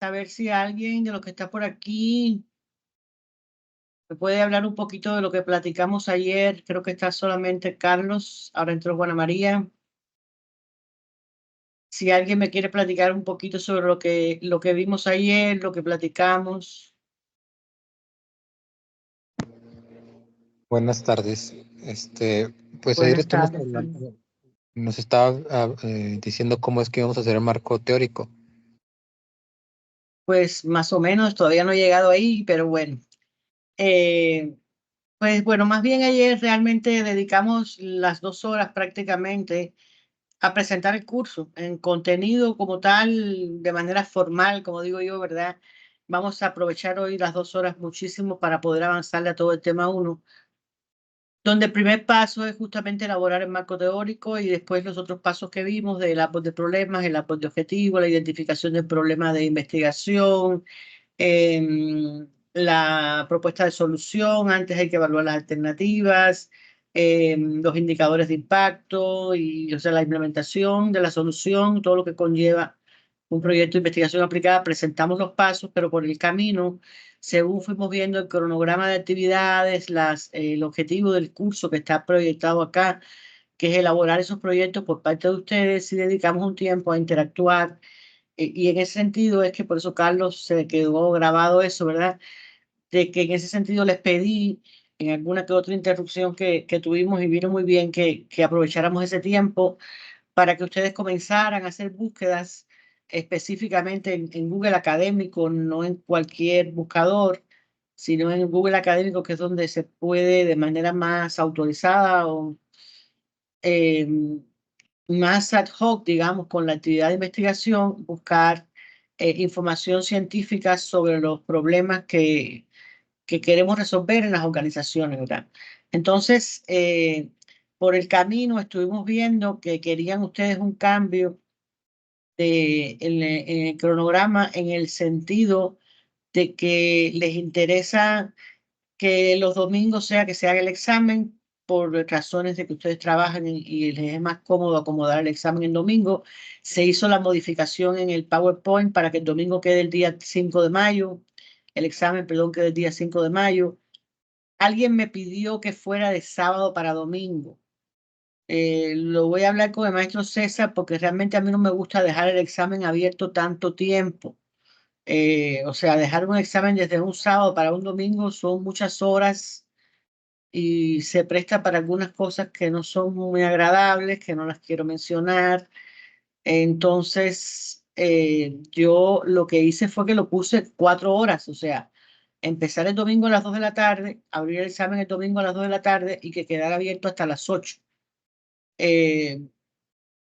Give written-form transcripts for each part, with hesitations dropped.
A ver si alguien de los que está por aquí me puede hablar un poquito de lo que platicamos ayer. Creo que está solamente Carlos, ahora entró Juana María. Si alguien me quiere platicar un poquito sobre lo que vimos ayer, lo que platicamos. Buenas tardes. Pues ayer Buenas estuvimos tardes, Carlos. hablando, nos estaba diciendo cómo es que íbamos a hacer el marco teórico. Pues más o menos, todavía no he llegado ahí, pero bueno. Eh, pues bueno, más bien ayer realmente dedicamos las 2 horas prácticamente a presentar el curso en contenido como tal, de manera formal, como digo yo, ¿verdad? Vamos a aprovechar hoy las 2 horas muchísimo para poder avanzarle a todo el tema 1, donde el primer paso es justamente elaborar el marco teórico y después los otros pasos que vimos del árbol de problemas, el árbol de objetivos, la identificación del problema de investigación, la propuesta de solución, antes hay que evaluar las alternativas, los indicadores de impacto y, o sea, la implementación de la solución, todo lo que conlleva un proyecto de investigación aplicada. Presentamos los pasos, pero por el camino, según fuimos viendo el cronograma de actividades, el objetivo del curso que está proyectado acá, que es elaborar esos proyectos por parte de ustedes, y dedicamos un tiempo a interactuar. Y en ese sentido es que por eso, Carlos, se quedó grabado eso, ¿verdad? De que en ese sentido les pedí en alguna que otra interrupción que tuvimos, y vino muy bien que aprovecháramos ese tiempo para que ustedes comenzaran a hacer búsquedas específicamente en Google Académico, no en cualquier buscador, sino en Google Académico, que es donde se puede de manera más autorizada o eh, más ad hoc, digamos, con la actividad de investigación, buscar información científica sobre los problemas que queremos resolver en las organizaciones, ¿verdad? Entonces, por el camino estuvimos viendo que querían ustedes un cambio en el cronograma, en el sentido de que les interesa que los domingos sea que se haga el examen por razones de que ustedes trabajan y les es más cómodo acomodar el examen en domingo. Se hizo la modificación en el PowerPoint para que el domingo quede el día 5 de mayo, el examen, perdón, quede el día 5 de mayo. Alguien me pidió que fuera de sábado para domingo. Lo voy a hablar con el maestro César porque realmente a mí no me gusta dejar el examen abierto tanto tiempo. O sea, dejar un examen desde un sábado para un domingo son muchas horas y se presta para algunas cosas que no son muy agradables, que no las quiero mencionar. Entonces, yo lo que hice fue que lo puse 4 horas, o sea, empezar el domingo a las 2 de la tarde, abrir el examen el domingo a las 2 de la tarde y que quedara abierto hasta las 8. Eh,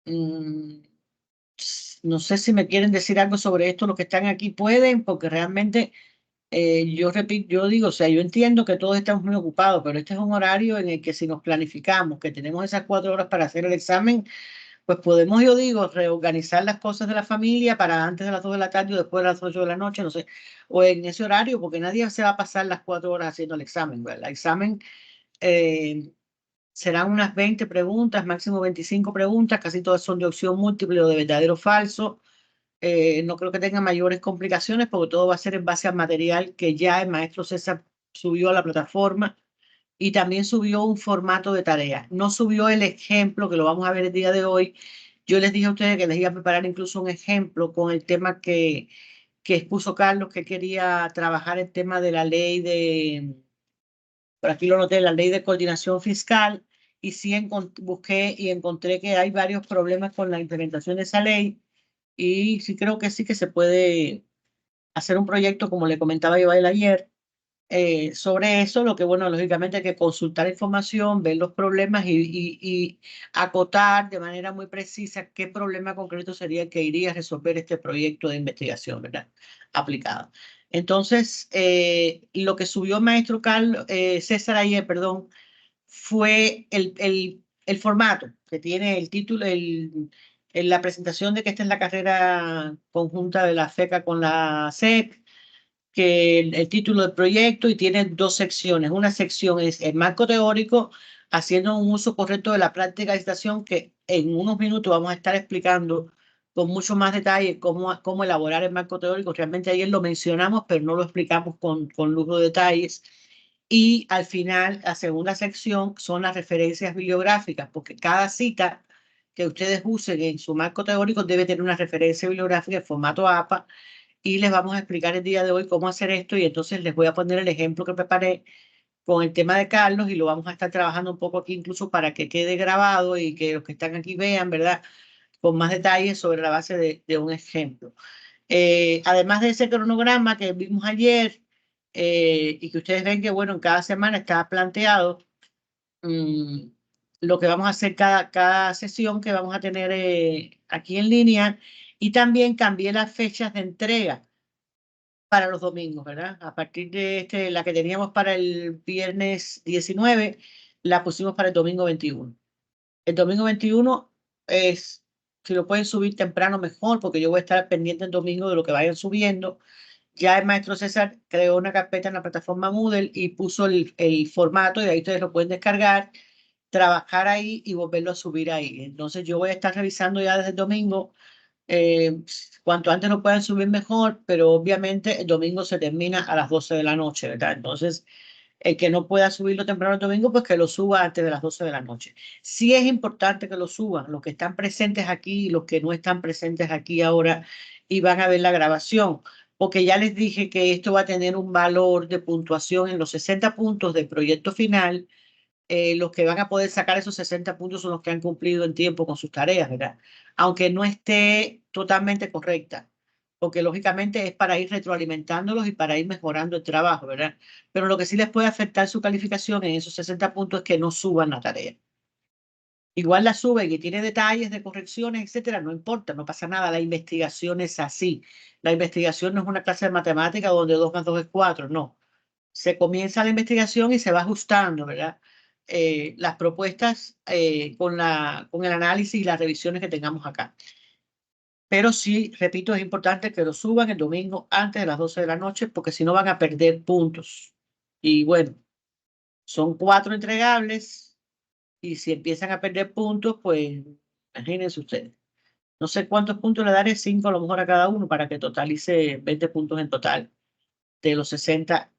mm, no sé si me quieren decir algo sobre esto, los que están aquí pueden, porque realmente yo repito, yo digo, o sea, yo entiendo que todos estamos muy ocupados, pero este es un horario en el que si nos planificamos, que tenemos esas 4 horas para hacer el examen, pues podemos, yo digo, reorganizar las cosas de la familia para antes de las 2 de la tarde o después de las 8 de la noche, no sé, o en ese horario, porque nadie se va a pasar las 4 horas haciendo el examen, ¿verdad? El examen eh, serán unas 20 preguntas, máximo 25 preguntas, casi todas son de opción múltiple o de verdadero o falso. No creo que tenga mayores complicaciones porque todo va a ser en base al material que ya el maestro César subió a la plataforma, y también subió un formato de tarea. No subió el ejemplo que lo vamos a ver el día de hoy. Yo les dije a ustedes que les iba a preparar incluso un ejemplo con el tema que expuso Carlos, que quería trabajar el tema de la ley por aquí lo noté, la ley de coordinación fiscal, y sí busqué y encontré que hay varios problemas con la implementación de esa ley, y sí creo que sí que se puede hacer un proyecto, como le comentaba yo a él ayer, sobre eso. Lo que, bueno, lógicamente hay que consultar información, ver los problemas y acotar de manera muy precisa qué problema concreto sería el que iría a resolver este proyecto de investigación, ¿verdad? Aplicado. Entonces, lo que subió el maestro César ayer, perdón, fue el formato que tiene el título, la presentación de que esta es la carrera conjunta de la FECA con la SEC, que el título del proyecto, y tiene 2 secciones. Una sección es el marco teórico, haciendo un uso correcto de la práctica de estación, que en unos minutos vamos a estar explicando con mucho más detalle cómo elaborar el marco teórico. Realmente ayer lo mencionamos, pero no lo explicamos con lujo de detalles. Y al final, la segunda sección son las referencias bibliográficas, porque cada cita que ustedes usen en su marco teórico debe tener una referencia bibliográfica en formato APA, y les vamos a explicar el día de hoy cómo hacer esto, y entonces les voy a poner el ejemplo que preparé con el tema de Carlos, y lo vamos a estar trabajando un poco aquí incluso para que quede grabado y que los que están aquí vean, ¿verdad?, con más detalles sobre la base de un ejemplo. Además de ese cronograma que vimos ayer, y que ustedes ven que, bueno, en cada semana está planteado lo que vamos a hacer cada sesión que vamos a tener aquí en línea, y también cambié las fechas de entrega para los domingos, ¿verdad? A partir de la que teníamos para el viernes 19, la pusimos para el domingo 21. El domingo 21 es, si lo pueden subir temprano, mejor, porque yo voy a estar pendiente el domingo de lo que vayan subiendo. Ya el maestro César creó una carpeta en la plataforma Moodle y puso el formato, y de ahí ustedes lo pueden descargar, trabajar ahí y volverlo a subir ahí. Entonces yo voy a estar revisando ya desde el domingo. Cuanto antes lo puedan subir mejor, pero obviamente el domingo se termina a las 12 de la noche, ¿verdad? Entonces, el que no pueda subirlo temprano el domingo, pues que lo suba antes de las 12 de la noche. Sí es importante que lo suban, los que están presentes aquí y los que no están presentes aquí ahora y van a ver la grabación, porque ya les dije que esto va a tener un valor de puntuación en los 60 puntos del proyecto final. Los que van a poder sacar esos 60 puntos son los que han cumplido en tiempo con sus tareas, ¿verdad? Aunque no esté totalmente correcta, porque lógicamente es para ir retroalimentándolos y para ir mejorando el trabajo, ¿verdad? Pero lo que sí les puede afectar su calificación en esos 60 puntos es que no suban la tarea. Igual la suben y tiene detalles de correcciones, etcétera, no importa, no pasa nada. La investigación es así. La investigación no es una clase de matemática donde 2 más 2 es 4, no. Se comienza la investigación y se va ajustando, ¿verdad? Las propuestas con el análisis y las revisiones que tengamos acá. Pero sí, repito, es importante que lo suban el domingo antes de las 12 de la noche, porque si no van a perder puntos. Y bueno, son 4 entregables, y si empiezan a perder puntos, pues imagínense ustedes. No sé cuántos puntos le daré, 5 a lo mejor a cada uno, para que totalice 20 puntos en total de los 60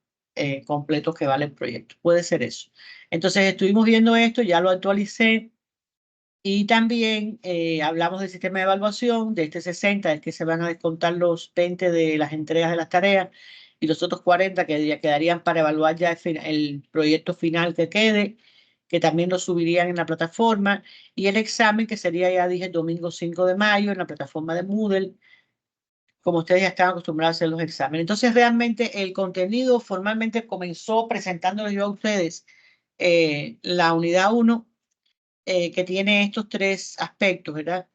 completos que vale el proyecto. Puede ser eso. Entonces estuvimos viendo esto, ya lo actualicé, y también hablamos del sistema de evaluación. De este 60 es que se van a descontar los 20 de las entregas de las tareas, y los otros 40 que ya quedarían para evaluar ya el proyecto final que quede, que también lo subirían en la plataforma, y el examen que sería, ya dije, el domingo 5 de mayo en la plataforma de Moodle, como ustedes ya están acostumbrados a hacer los exámenes. Entonces, realmente el contenido formalmente comenzó presentándoles yo a ustedes la unidad 1, que tiene estos 3 aspectos, ¿verdad?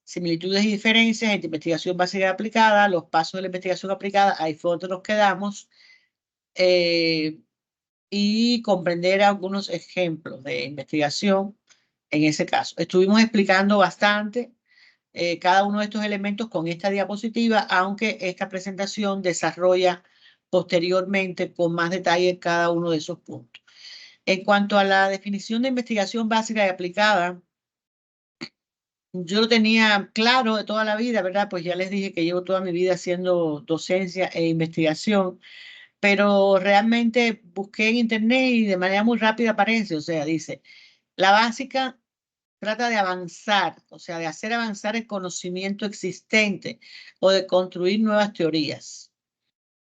Similitudes y diferencias entre investigación básica y aplicada, los pasos de la investigación aplicada, ahí fue donde nos quedamos, eh, y comprender algunos ejemplos de investigación en ese caso. Estuvimos explicando bastante cada uno de estos elementos con esta diapositiva, aunque esta presentación desarrolla posteriormente con más detalle cada uno de esos puntos. En cuanto a la definición de investigación básica y aplicada, yo lo tenía claro de toda la vida, ¿verdad? Pues ya les dije que llevo toda mi vida haciendo docencia e investigación, pero realmente busqué en internet y de manera muy rápida aparece, o sea, dice, la básica trata de avanzar, o sea, de hacer avanzar el conocimiento existente o de construir nuevas teorías.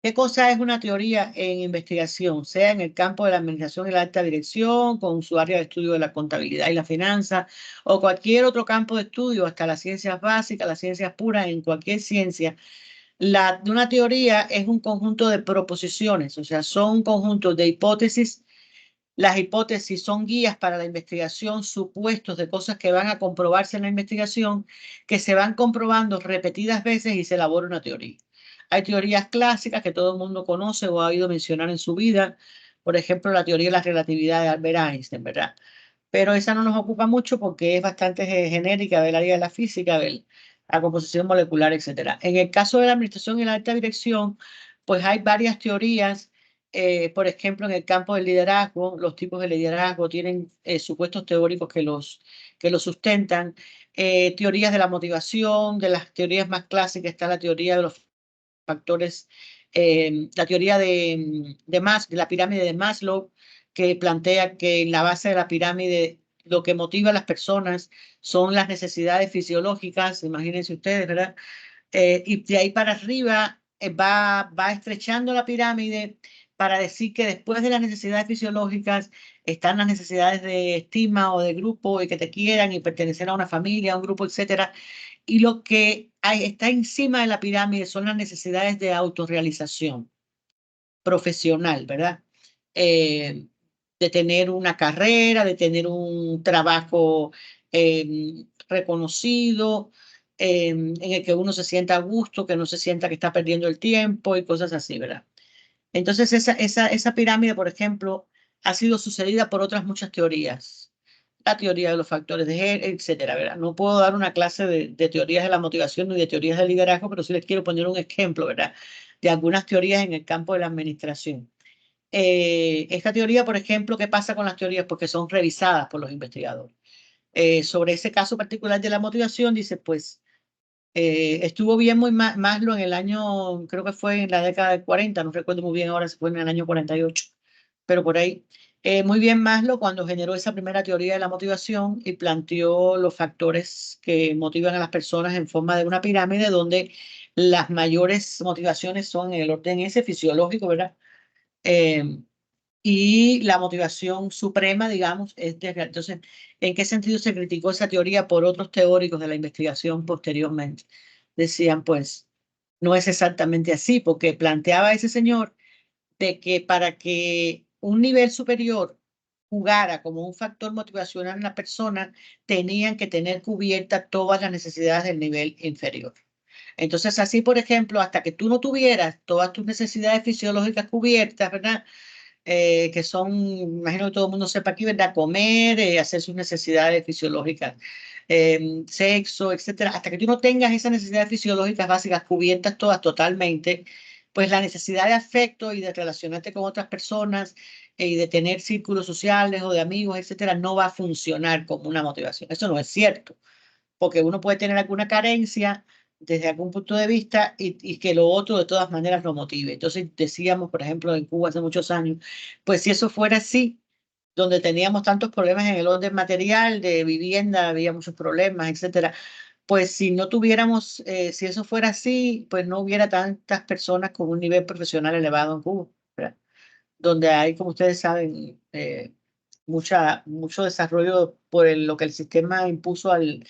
¿Qué cosa es una teoría en investigación? Sea en el campo de la administración y la alta dirección, con su área de estudio de la contabilidad y la finanza, o cualquier otro campo de estudio, hasta las ciencias básicas, las ciencias puras, en cualquier ciencia. Una teoría es un conjunto de proposiciones, o sea, son conjuntos de hipótesis. Las hipótesis son guías para la investigación, supuestos de cosas que van a comprobarse en la investigación, que se van comprobando repetidas veces y se elabora una teoría. Hay teorías clásicas que todo el mundo conoce o ha oído mencionar en su vida, por ejemplo, la teoría de la relatividad de Albert Einstein, ¿verdad? Pero esa no nos ocupa mucho porque es bastante genérica, del área de la física, de la composición molecular, etcétera. En el caso de la administración y la alta dirección, pues hay varias teorías. Por ejemplo, en el campo del liderazgo, los tipos de liderazgo tienen supuestos teóricos que los sustentan. teorías de la motivación, de las teorías más clásicas está la teoría de los factores, la teoría de la pirámide de Maslow, que plantea que en la base de la pirámide lo que motiva a las personas son las necesidades fisiológicas, imagínense ustedes, ¿verdad? Y de ahí para arriba va estrechando la pirámide para decir que después de las necesidades fisiológicas están las necesidades de estima o de grupo y que te quieran y pertenecer a una familia, a un grupo, etcétera. Y lo que está encima de la pirámide son las necesidades de autorrealización profesional, ¿verdad? Eh, de tener una carrera, de tener un trabajo reconocido, en el que uno se sienta a gusto, que no se sienta que está perdiendo el tiempo y cosas así, ¿verdad? Entonces, esa pirámide, por ejemplo, ha sido sucedida por otras muchas teorías. La teoría de los factores de G, etcétera, ¿verdad? No puedo dar una clase de teorías de la motivación ni de teorías del liderazgo, pero sí les quiero poner un ejemplo, ¿verdad? De algunas teorías en el campo de la administración. Esta teoría, por ejemplo, ¿qué pasa con las teorías? Porque son revisadas por los investigadores. Sobre ese caso particular de la motivación, dice, pues, estuvo bien muy Maslow en el año, creo que fue en la década de 40, no recuerdo muy bien ahora si fue en el año 48, pero por ahí. Muy bien Maslow cuando generó esa primera teoría de la motivación y planteó los factores que motivan a las personas en forma de una pirámide donde las mayores motivaciones son en el orden ese fisiológico, ¿verdad? Eh, y la motivación suprema, digamos, entonces, ¿en qué sentido se criticó esa teoría por otros teóricos de la investigación posteriormente? Decían, pues, no es exactamente así, porque planteaba ese señor de que para que un nivel superior jugara como un factor motivacional en la persona, tenían que tener cubiertas todas las necesidades del nivel inferior. Entonces, así, por ejemplo, hasta que tú no tuvieras todas tus necesidades fisiológicas cubiertas, ¿verdad? Que son, imagino que todo el mundo sepa aquí, ¿verdad? Comer, hacer sus necesidades fisiológicas, sexo, etcétera. Hasta que tú no tengas esas necesidades fisiológicas básicas cubiertas todas totalmente, pues la necesidad de afecto y de relacionarte con otras personas y de tener círculos sociales o de amigos, etcétera, no va a funcionar como una motivación. Eso no es cierto porque uno puede tener alguna carencia desde algún punto de vista y que lo otro de todas maneras lo motive. Entonces decíamos, por ejemplo, en Cuba hace muchos años, pues si eso fuera así, donde teníamos tantos problemas en el orden material, de vivienda, había muchos problemas, etcétera, pues si no tuviéramos, si eso fuera así, pues no hubiera tantas personas con un nivel profesional elevado en Cuba, ¿verdad? Donde hay, como ustedes saben, mucho desarrollo por lo que el sistema impuso al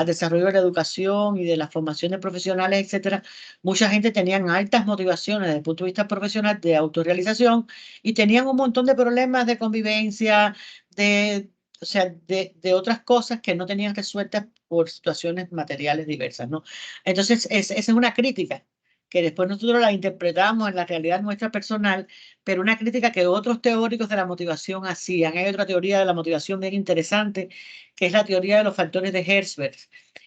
desarrollo de la educación y de las formaciones profesionales, etcétera. Mucha gente tenían altas motivaciones desde el punto de vista profesional de autorrealización y tenían un montón de problemas de convivencia, o sea, de otras cosas que no tenían resueltas por situaciones materiales diversas, ¿no? Entonces, esa es una crítica que después nosotros la interpretamos en la realidad nuestra personal, pero una crítica que otros teóricos de la motivación hacían. Hay otra teoría de la motivación bien interesante, que es la teoría de los factores de Herzberg.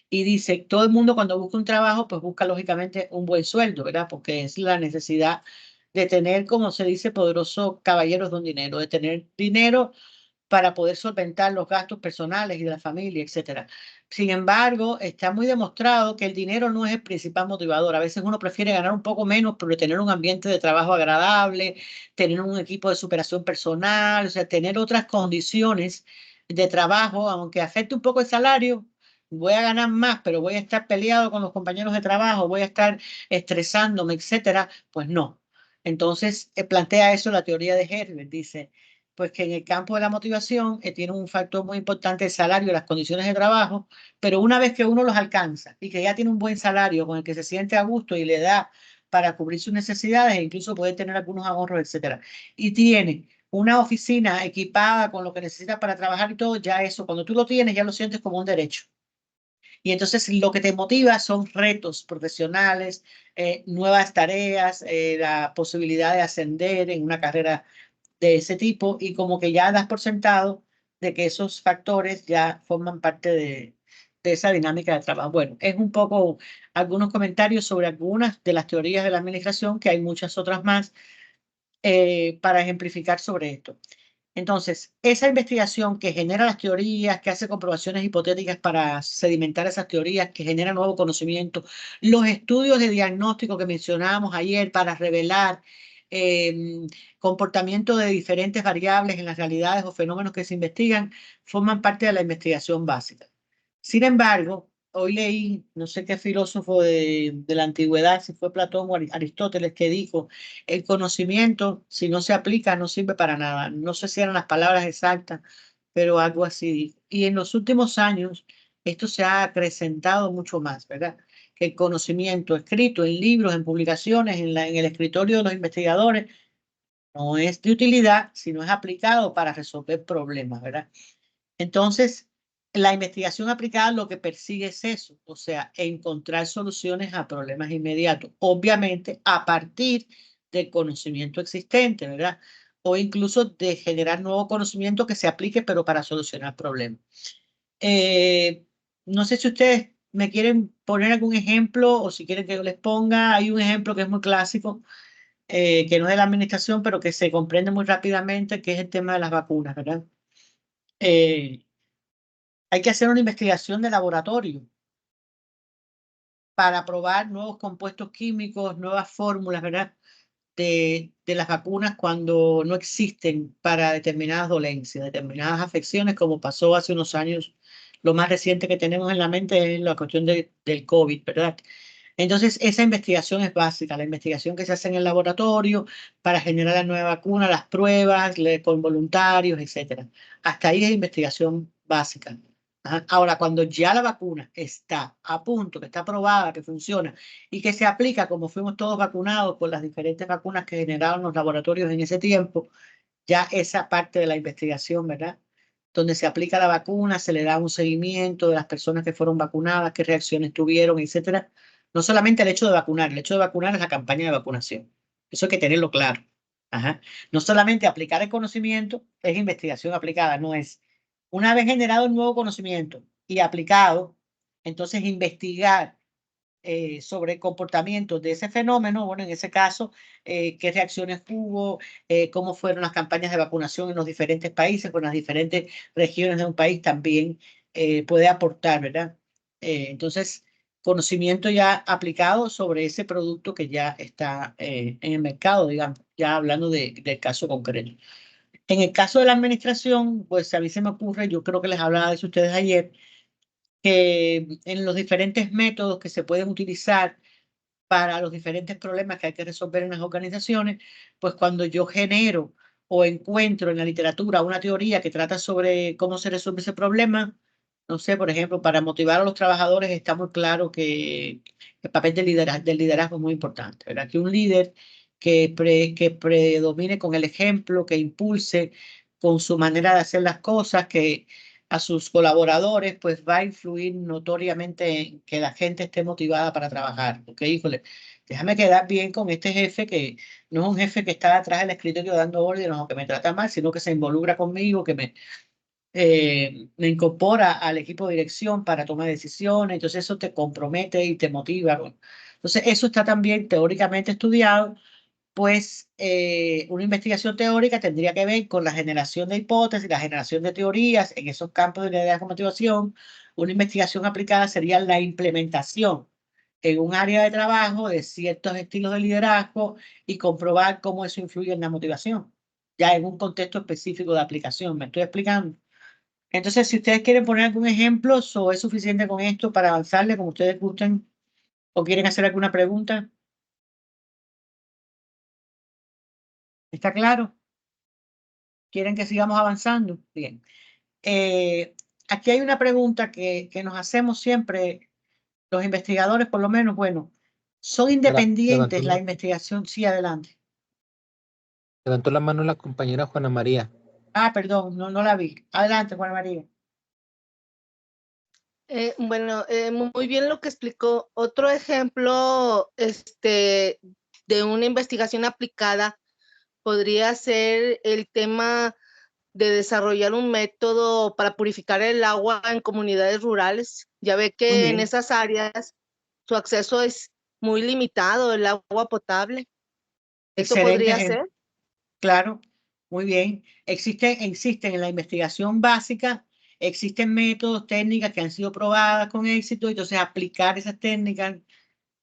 Y dice, todo el mundo cuando busca un trabajo, pues busca lógicamente un buen sueldo, ¿verdad? Porque es la necesidad de tener, como se dice, poderoso caballeros de un dinero, de tener dinero para poder solventar los gastos personales y de la familia, etcétera. Sin embargo, está muy demostrado que el dinero no es el principal motivador. A veces uno prefiere ganar un poco menos, pero tener un ambiente de trabajo agradable, tener un equipo de superación personal, o sea, tener otras condiciones de trabajo, aunque afecte un poco el salario. Voy a ganar más, pero voy a estar peleado con los compañeros de trabajo, voy a estar estresándome, etcétera. Pues no. Entonces, plantea eso la teoría de Herbert. Dice, pues que en el campo de la motivación tiene un factor muy importante el salario, las condiciones de trabajo, pero una vez que uno los alcanza y que ya tiene un buen salario con el que se siente a gusto y le da para cubrir sus necesidades e incluso puede tener algunos ahorros, etcétera, y tiene una oficina equipada con lo que necesita para trabajar y todo, ya eso, cuando tú lo tienes, ya lo sientes como un derecho. Y entonces lo que te motiva son retos profesionales, nuevas tareas, la posibilidad de ascender en una carrera de ese tipo y como que ya das por sentado de que esos factores ya forman parte de esa dinámica de trabajo. Bueno, es un poco algunos comentarios sobre algunas de las teorías de la administración, que hay muchas otras más, para ejemplificar sobre esto. Entonces, esa investigación que genera las teorías, que hace comprobaciones hipotéticas para sedimentar esas teorías, que genera nuevo conocimiento, los estudios de diagnóstico que mencionábamos ayer para revelar comportamiento de diferentes variables en las realidades o fenómenos que se investigan, forman parte de la investigación básica. Sin embargo, hoy leí, no sé qué filósofo de la antigüedad, si fue Platón o Aristóteles, que dijo, el conocimiento, si no se aplica, no sirve para nada. No sé si eran las palabras exactas, pero algo así dijo. Y en los últimos años, esto se ha acrecentado mucho más, ¿verdad? Que el conocimiento escrito en libros, en publicaciones, en el escritorio de los investigadores, no es de utilidad, sino es aplicado para resolver problemas, ¿verdad? Entonces, la investigación aplicada lo que persigue es eso, o sea, encontrar soluciones a problemas inmediatos, obviamente a partir del conocimiento existente, ¿verdad? O incluso de generar nuevo conocimiento que se aplique, pero para solucionar problemas. Eh, no sé si ustedes me quieren poner algún ejemplo o si quieren que yo les ponga. Hay un ejemplo que es muy clásico, que no es de la administración, pero que se comprende muy rápidamente, que es el tema de las vacunas, ¿verdad? Eh, Hay que hacer una investigación de laboratorio para probar nuevos compuestos químicos, nuevas fórmulas, ¿verdad? De las vacunas cuando no existen para determinadas dolencias, determinadas afecciones, como pasó hace unos años. Lo más reciente que tenemos en la mente es la cuestión del COVID, ¿verdad? Entonces, esa investigación es básica, la investigación que se hace en el laboratorio para generar la nueva vacuna, las pruebas con voluntarios, etcétera. Hasta ahí es investigación básica. Ajá. Ahora, cuando ya la vacuna está a punto, que está probada, que funciona y que se aplica como fuimos todos vacunados por las diferentes vacunas que generaron los laboratorios en ese tiempo, ya esa parte de la investigación, ¿verdad? Donde se aplica la vacuna, se le da un seguimiento de las personas que fueron vacunadas, qué reacciones tuvieron, etcétera. No solamente el hecho de vacunar es la campaña de vacunación. Eso hay que tenerlo claro. Ajá. No solamente aplicar el conocimiento es investigación aplicada, no es. Una vez generado el nuevo conocimiento y aplicado, entonces investigar sobre el comportamiento de ese fenómeno, bueno, en ese caso, qué reacciones hubo, cómo fueron las campañas de vacunación en los diferentes países, con las diferentes regiones de un país también puede aportar, ¿verdad? Entonces, conocimiento ya aplicado sobre ese producto que ya está en el mercado, digamos, ya hablando del caso concreto. En el caso de la administración, pues a mí se me ocurre, yo creo que les hablaba de eso ustedes ayer, que en los diferentes métodos que se pueden utilizar para los diferentes problemas que hay que resolver en las organizaciones, pues cuando yo genero o encuentro en la literatura una teoría que trata sobre cómo se resuelve ese problema, no sé, por ejemplo, para motivar a los trabajadores está muy claro que el papel del liderazgo es muy importante, ¿verdad? Que un líder que predomine con el ejemplo, que impulse con su manera de hacer las cosas, que a sus colaboradores, pues va a influir notoriamente en que la gente esté motivada para trabajar. Porque, híjole, déjame quedar bien con este jefe que no es un jefe que está atrás del escritorio dando órdenes o que me trata mal, sino que se involucra conmigo, que me incorpora al equipo de dirección para tomar decisiones. Entonces eso te compromete y te motiva. Entonces eso está también teóricamente estudiado, pues una investigación teórica tendría que ver con la generación de hipótesis, la generación de teorías en esos campos de liderazgo y motivación. Una investigación aplicada sería la implementación en un área de trabajo de ciertos estilos de liderazgo y comprobar cómo eso influye en la motivación, ya en un contexto específico de aplicación. ¿Me estoy explicando? Entonces, si ustedes quieren poner algún ejemplo, o es suficiente con esto para avanzarle como ustedes gusten o quieren hacer alguna pregunta. ¿Está claro? ¿Quieren que sigamos avanzando? Bien. Aquí hay una pregunta que nos hacemos siempre los investigadores, por lo menos, bueno, ¿son Levantó, independientes la investigación? Sí, adelante. levantó la mano la compañera Juana María. Ah, perdón, no la vi. Adelante, Juana María. Bueno, muy bien lo que explicó. Otro ejemplo, de una investigación aplicada podría ser el tema de desarrollar un método para purificar el agua en comunidades rurales. Ya ve Muy que en bien. esas áreas su acceso es muy limitado, el agua potable. ¿Eso Excelente podría ejemplo. ser? Claro. Muy bien. Existen en la investigación básica, existen métodos, técnicas que han sido probadas con éxito, entonces aplicar esas técnicas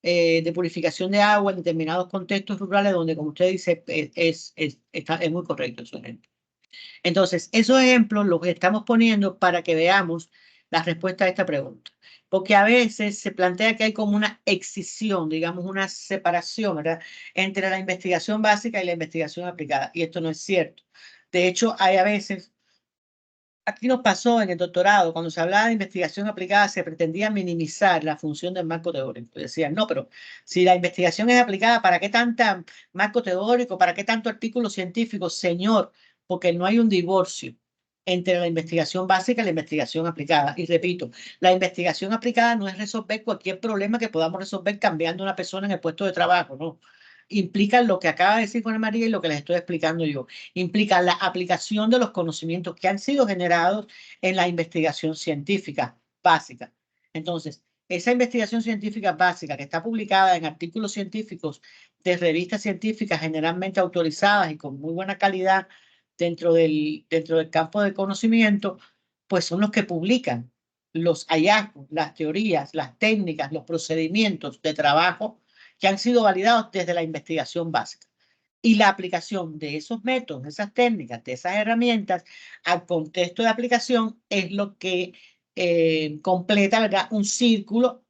de purificación de agua en determinados contextos rurales donde, como usted dice, es muy correcto su ejemplo. Entonces, esos ejemplos los estamos poniendo para que veamos la respuesta a esta pregunta. Porque a veces se plantea que hay como una excisión, digamos, una separación, ¿verdad?, entre la investigación básica y la investigación aplicada. Y esto no es cierto. De hecho, hay a veces, aquí nos pasó en el doctorado, cuando se hablaba de investigación aplicada, se pretendía minimizar la función del marco teórico. Decían, no, pero si la investigación es aplicada, ¿para qué tanta marco teórico? ¿Para qué tanto artículo científico? Señor, porque no hay un divorcio entre la investigación básica y la investigación aplicada. Y repito, la investigación aplicada no es resolver cualquier problema que podamos resolver cambiando a una persona en el puesto de trabajo, no. Implica lo que acaba de decir Juana María y lo que les estoy explicando yo. Implica la aplicación de los conocimientos que han sido generados en la investigación científica básica. Entonces, esa investigación científica básica que está publicada en artículos científicos de revistas científicas generalmente autorizadas y con muy buena calidad dentro del campo de conocimiento, pues son los que publican los hallazgos, las teorías, las técnicas, los procedimientos de trabajo que han sido validados desde la investigación básica. Y la aplicación de esos métodos, de esas técnicas, de esas herramientas al contexto de aplicación es lo que completa, ¿verdad?, un círculo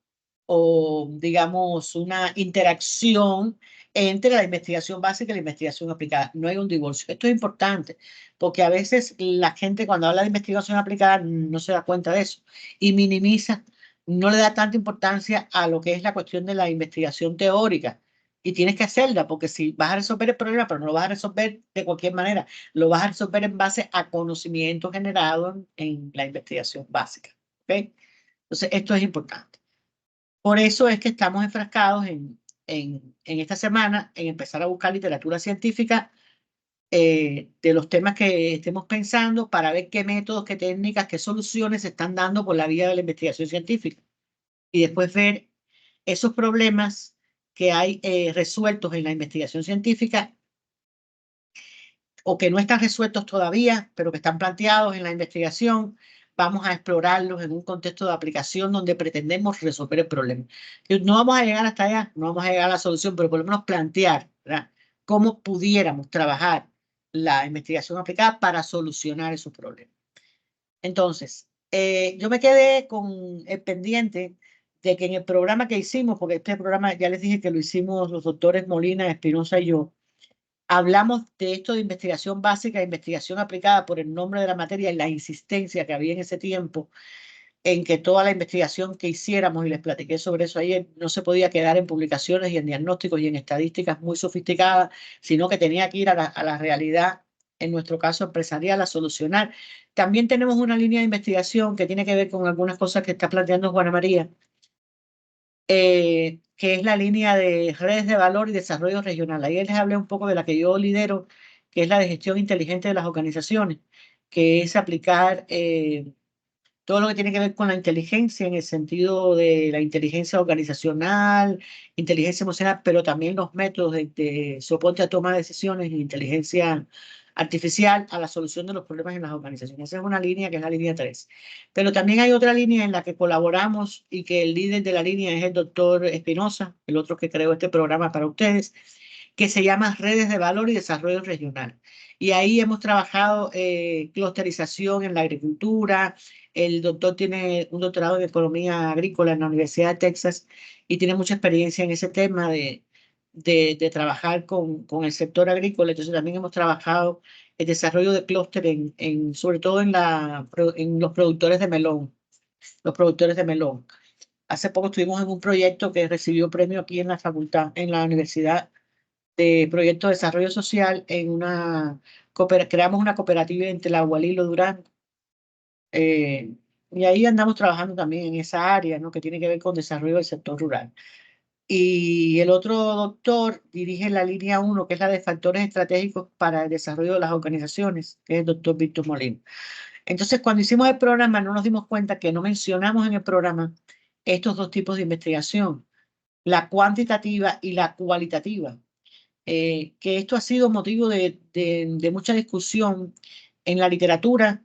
o, digamos, una interacción entre la investigación básica y la investigación aplicada. No hay un divorcio. Esto es importante porque a veces la gente cuando habla de investigación aplicada no se da cuenta de eso y minimiza, no le da tanta importancia a lo que es la cuestión de la investigación teórica. Y tienes que hacerla, porque si vas a resolver el problema, pero no lo vas a resolver de cualquier manera, lo vas a resolver en base a conocimiento generado en la investigación básica. ¿Okay? Entonces, esto es importante. Por eso es que estamos enfrascados en esta semana en empezar a buscar literatura científica de los temas que estemos pensando para ver qué métodos, qué técnicas, qué soluciones se están dando por la vía de la investigación científica. Y después ver esos problemas que hay resueltos en la investigación científica o que no están resueltos todavía, pero que están planteados en la investigación, vamos a explorarlos en un contexto de aplicación donde pretendemos resolver el problema. No vamos a llegar hasta allá, no vamos a llegar a la solución, pero por lo menos plantear, ¿verdad?, cómo pudiéramos trabajar la investigación aplicada para solucionar esos problemas. Entonces, yo me quedé con el pendiente de que en el programa que hicimos, porque este programa ya les dije que lo hicimos los doctores Molina, Espinosa y yo, hablamos de esto de investigación básica e investigación aplicada por el nombre de la materia y la insistencia que había en ese tiempo en que toda la investigación que hiciéramos, y les platiqué sobre eso ayer, no se podía quedar en publicaciones y en diagnósticos y en estadísticas muy sofisticadas, sino que tenía que ir a la realidad, en nuestro caso empresarial, a solucionar. También tenemos una línea de investigación que tiene que ver con algunas cosas que está planteando Juana María, que es la línea de redes de valor y desarrollo regional. Ayer les hablé un poco de la que yo lidero, que es la de gestión inteligente de las organizaciones, que es aplicar todo lo que tiene que ver con la inteligencia en el sentido de la inteligencia organizacional, inteligencia emocional, pero también los métodos de soporte a toma de decisiones y inteligencia artificial a la solución de los problemas en las organizaciones. Esa es una línea que es la línea 3. Pero también hay otra línea en la que colaboramos y que el líder de la línea es el doctor Espinosa, el otro que creó este programa para ustedes, que se llama Redes de Valor y Desarrollo Regional. Y ahí hemos trabajado clusterización en la agricultura. El doctor tiene un doctorado en economía agrícola en la Universidad de Texas y tiene mucha experiencia en ese tema de trabajar con el sector agrícola. Entonces también hemos trabajado el desarrollo de clúster sobre todo en los productores de melón. Los productores de melón. Hace poco estuvimos en un proyecto que recibió premio aquí en la facultad, en la universidad, de proyecto de desarrollo social creamos una cooperativa entre la Gualilo Durán. Y ahí andamos trabajando también en esa área, ¿no?, que tiene que ver con desarrollo del sector rural. Y el otro doctor dirige la línea 1, que es la de factores estratégicos para el desarrollo de las organizaciones, que es el doctor Víctor Molina. Entonces, cuando hicimos el programa, no nos dimos cuenta que no mencionamos en el programa estos dos tipos de investigación, la cuantitativa y la cualitativa. que esto ha sido motivo de mucha discusión en la literatura.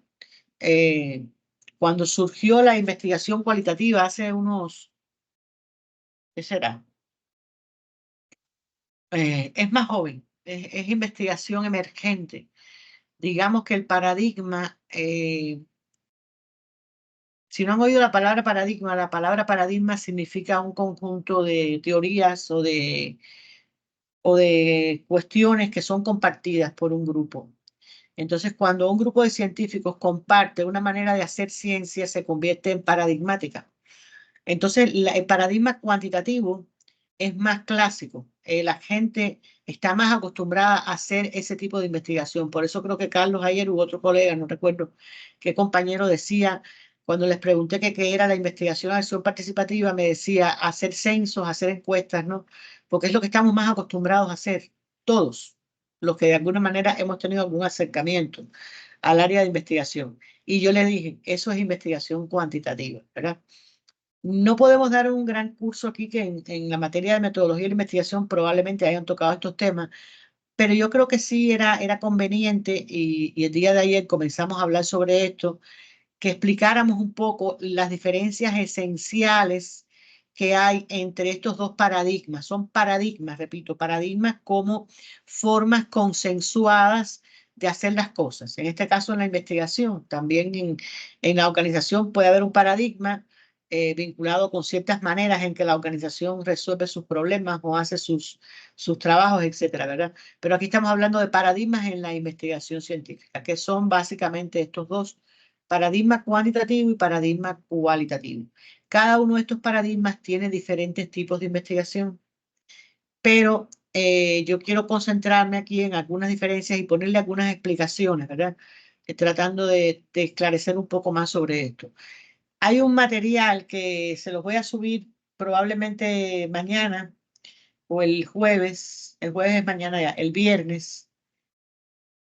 Cuando surgió la investigación cualitativa hace unos, ¿qué será? Es más joven, es investigación emergente. Digamos que el paradigma, si no han oído la palabra paradigma significa un conjunto de teorías o de cuestiones que son compartidas por un grupo. Entonces, cuando un grupo de científicos comparte una manera de hacer ciencia, se convierte en paradigmática. Entonces, el paradigma cuantitativo es más clásico. La gente está más acostumbrada a hacer ese tipo de investigación. Por eso creo que Carlos ayer u otro colega, no recuerdo qué compañero decía, cuando les pregunté qué era la investigación de acción participativa, me decía hacer censos, hacer encuestas, ¿no? Porque es lo que estamos más acostumbrados a hacer, todos, los que de alguna manera hemos tenido algún acercamiento al área de investigación. Y yo le dije, eso es investigación cuantitativa, ¿verdad? No podemos dar un gran curso aquí que en la materia de metodología de la investigación probablemente hayan tocado estos temas, pero yo creo que sí era conveniente y el día de ayer comenzamos a hablar sobre esto, que explicáramos un poco las diferencias esenciales que hay entre estos dos paradigmas. Son paradigmas, repito, paradigmas como formas consensuadas de hacer las cosas. En este caso, en la investigación, también en la organización puede haber un paradigma vinculado con ciertas maneras en que la organización resuelve sus problemas o hace sus trabajos, etcétera, ¿verdad? Pero aquí estamos hablando de paradigmas en la investigación científica, que son básicamente estos dos: paradigma cuantitativo y paradigma cualitativo. Cada uno de estos paradigmas tiene diferentes tipos de investigación, pero yo quiero concentrarme aquí en algunas diferencias y ponerle algunas explicaciones, ¿verdad? Tratando de esclarecer un poco más sobre esto. Hay un material que se los voy a subir probablemente mañana o el jueves es mañana ya, el viernes,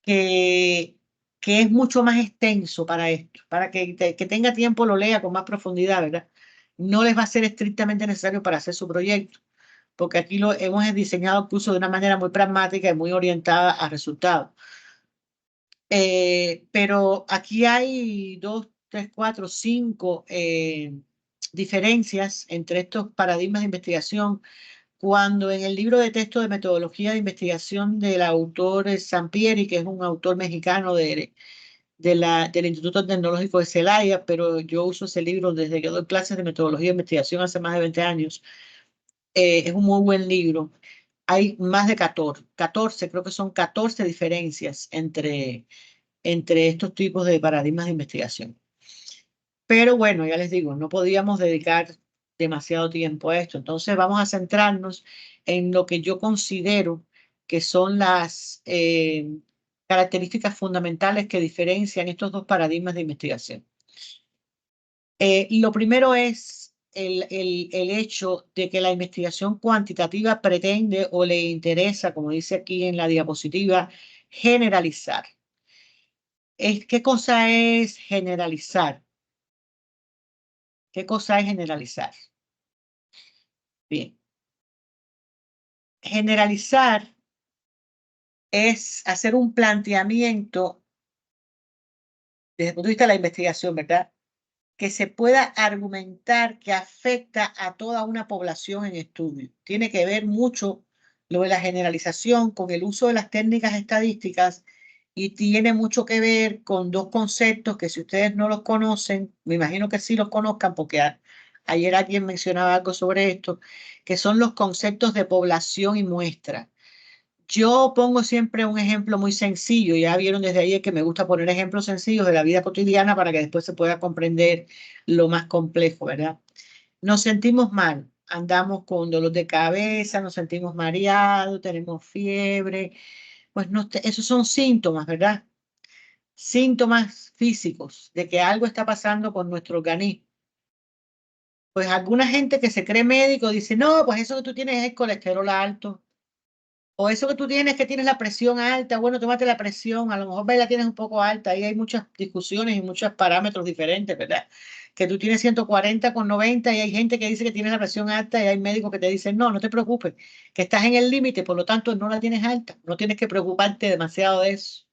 que, que es mucho más extenso para esto, para que tenga tiempo lo lea con más profundidad, ¿verdad? No les va a ser estrictamente necesario para hacer su proyecto, porque aquí lo hemos diseñado el curso de una manera muy pragmática y muy orientada a resultados. Pero aquí hay 2, 3, 4, 5 diferencias entre estos paradigmas de investigación. Cuando en el libro de texto de metodología de investigación del autor Sampieri, que es un autor mexicano del Instituto Tecnológico de Celaya, pero yo uso ese libro desde que doy clases de metodología de investigación hace más de 20 años, es un muy buen libro. Hay más de 14, creo que son 14 diferencias entre estos tipos de paradigmas de investigación. Pero bueno, ya les digo, no podíamos dedicar demasiado tiempo a esto. Entonces vamos a centrarnos en lo que yo considero que son las características fundamentales que diferencian estos dos paradigmas de investigación. Lo primero es el hecho de que la investigación cuantitativa pretende o le interesa, como dice aquí en la diapositiva, generalizar. ¿Qué cosa es generalizar? ¿Qué cosa es generalizar? Bien. Generalizar es hacer un planteamiento desde el punto de vista de la investigación, ¿verdad? Que se pueda argumentar que afecta a toda una población en estudio. Tiene que ver mucho lo de la generalización con el uso de las técnicas estadísticas y tiene mucho que ver con dos conceptos que si ustedes no los conocen, me imagino que sí los conozcan porque ayer alguien mencionaba algo sobre esto, que son los conceptos de población y muestra. Yo pongo siempre un ejemplo muy sencillo, ya vieron desde ayer que me gusta poner ejemplos sencillos de la vida cotidiana para que después se pueda comprender lo más complejo, ¿verdad? Nos sentimos mal, andamos con dolor de cabeza, nos sentimos mareados, tenemos fiebre, pues no, esos son síntomas, ¿verdad? Síntomas físicos de que algo está pasando con nuestro organismo. Pues alguna gente que se cree médico dice, no, pues eso que tú tienes es colesterol alto, O eso que tú tienes, que tienes la presión alta, bueno, tómate la presión, a lo mejor la tienes un poco alta, ahí hay muchas discusiones y muchos parámetros diferentes, ¿verdad? Que tú tienes 140/90 y hay gente que dice que tienes la presión alta y hay médicos que te dicen, no, no te preocupes, que estás en el límite, por lo tanto no la tienes alta, no tienes que preocuparte demasiado de eso,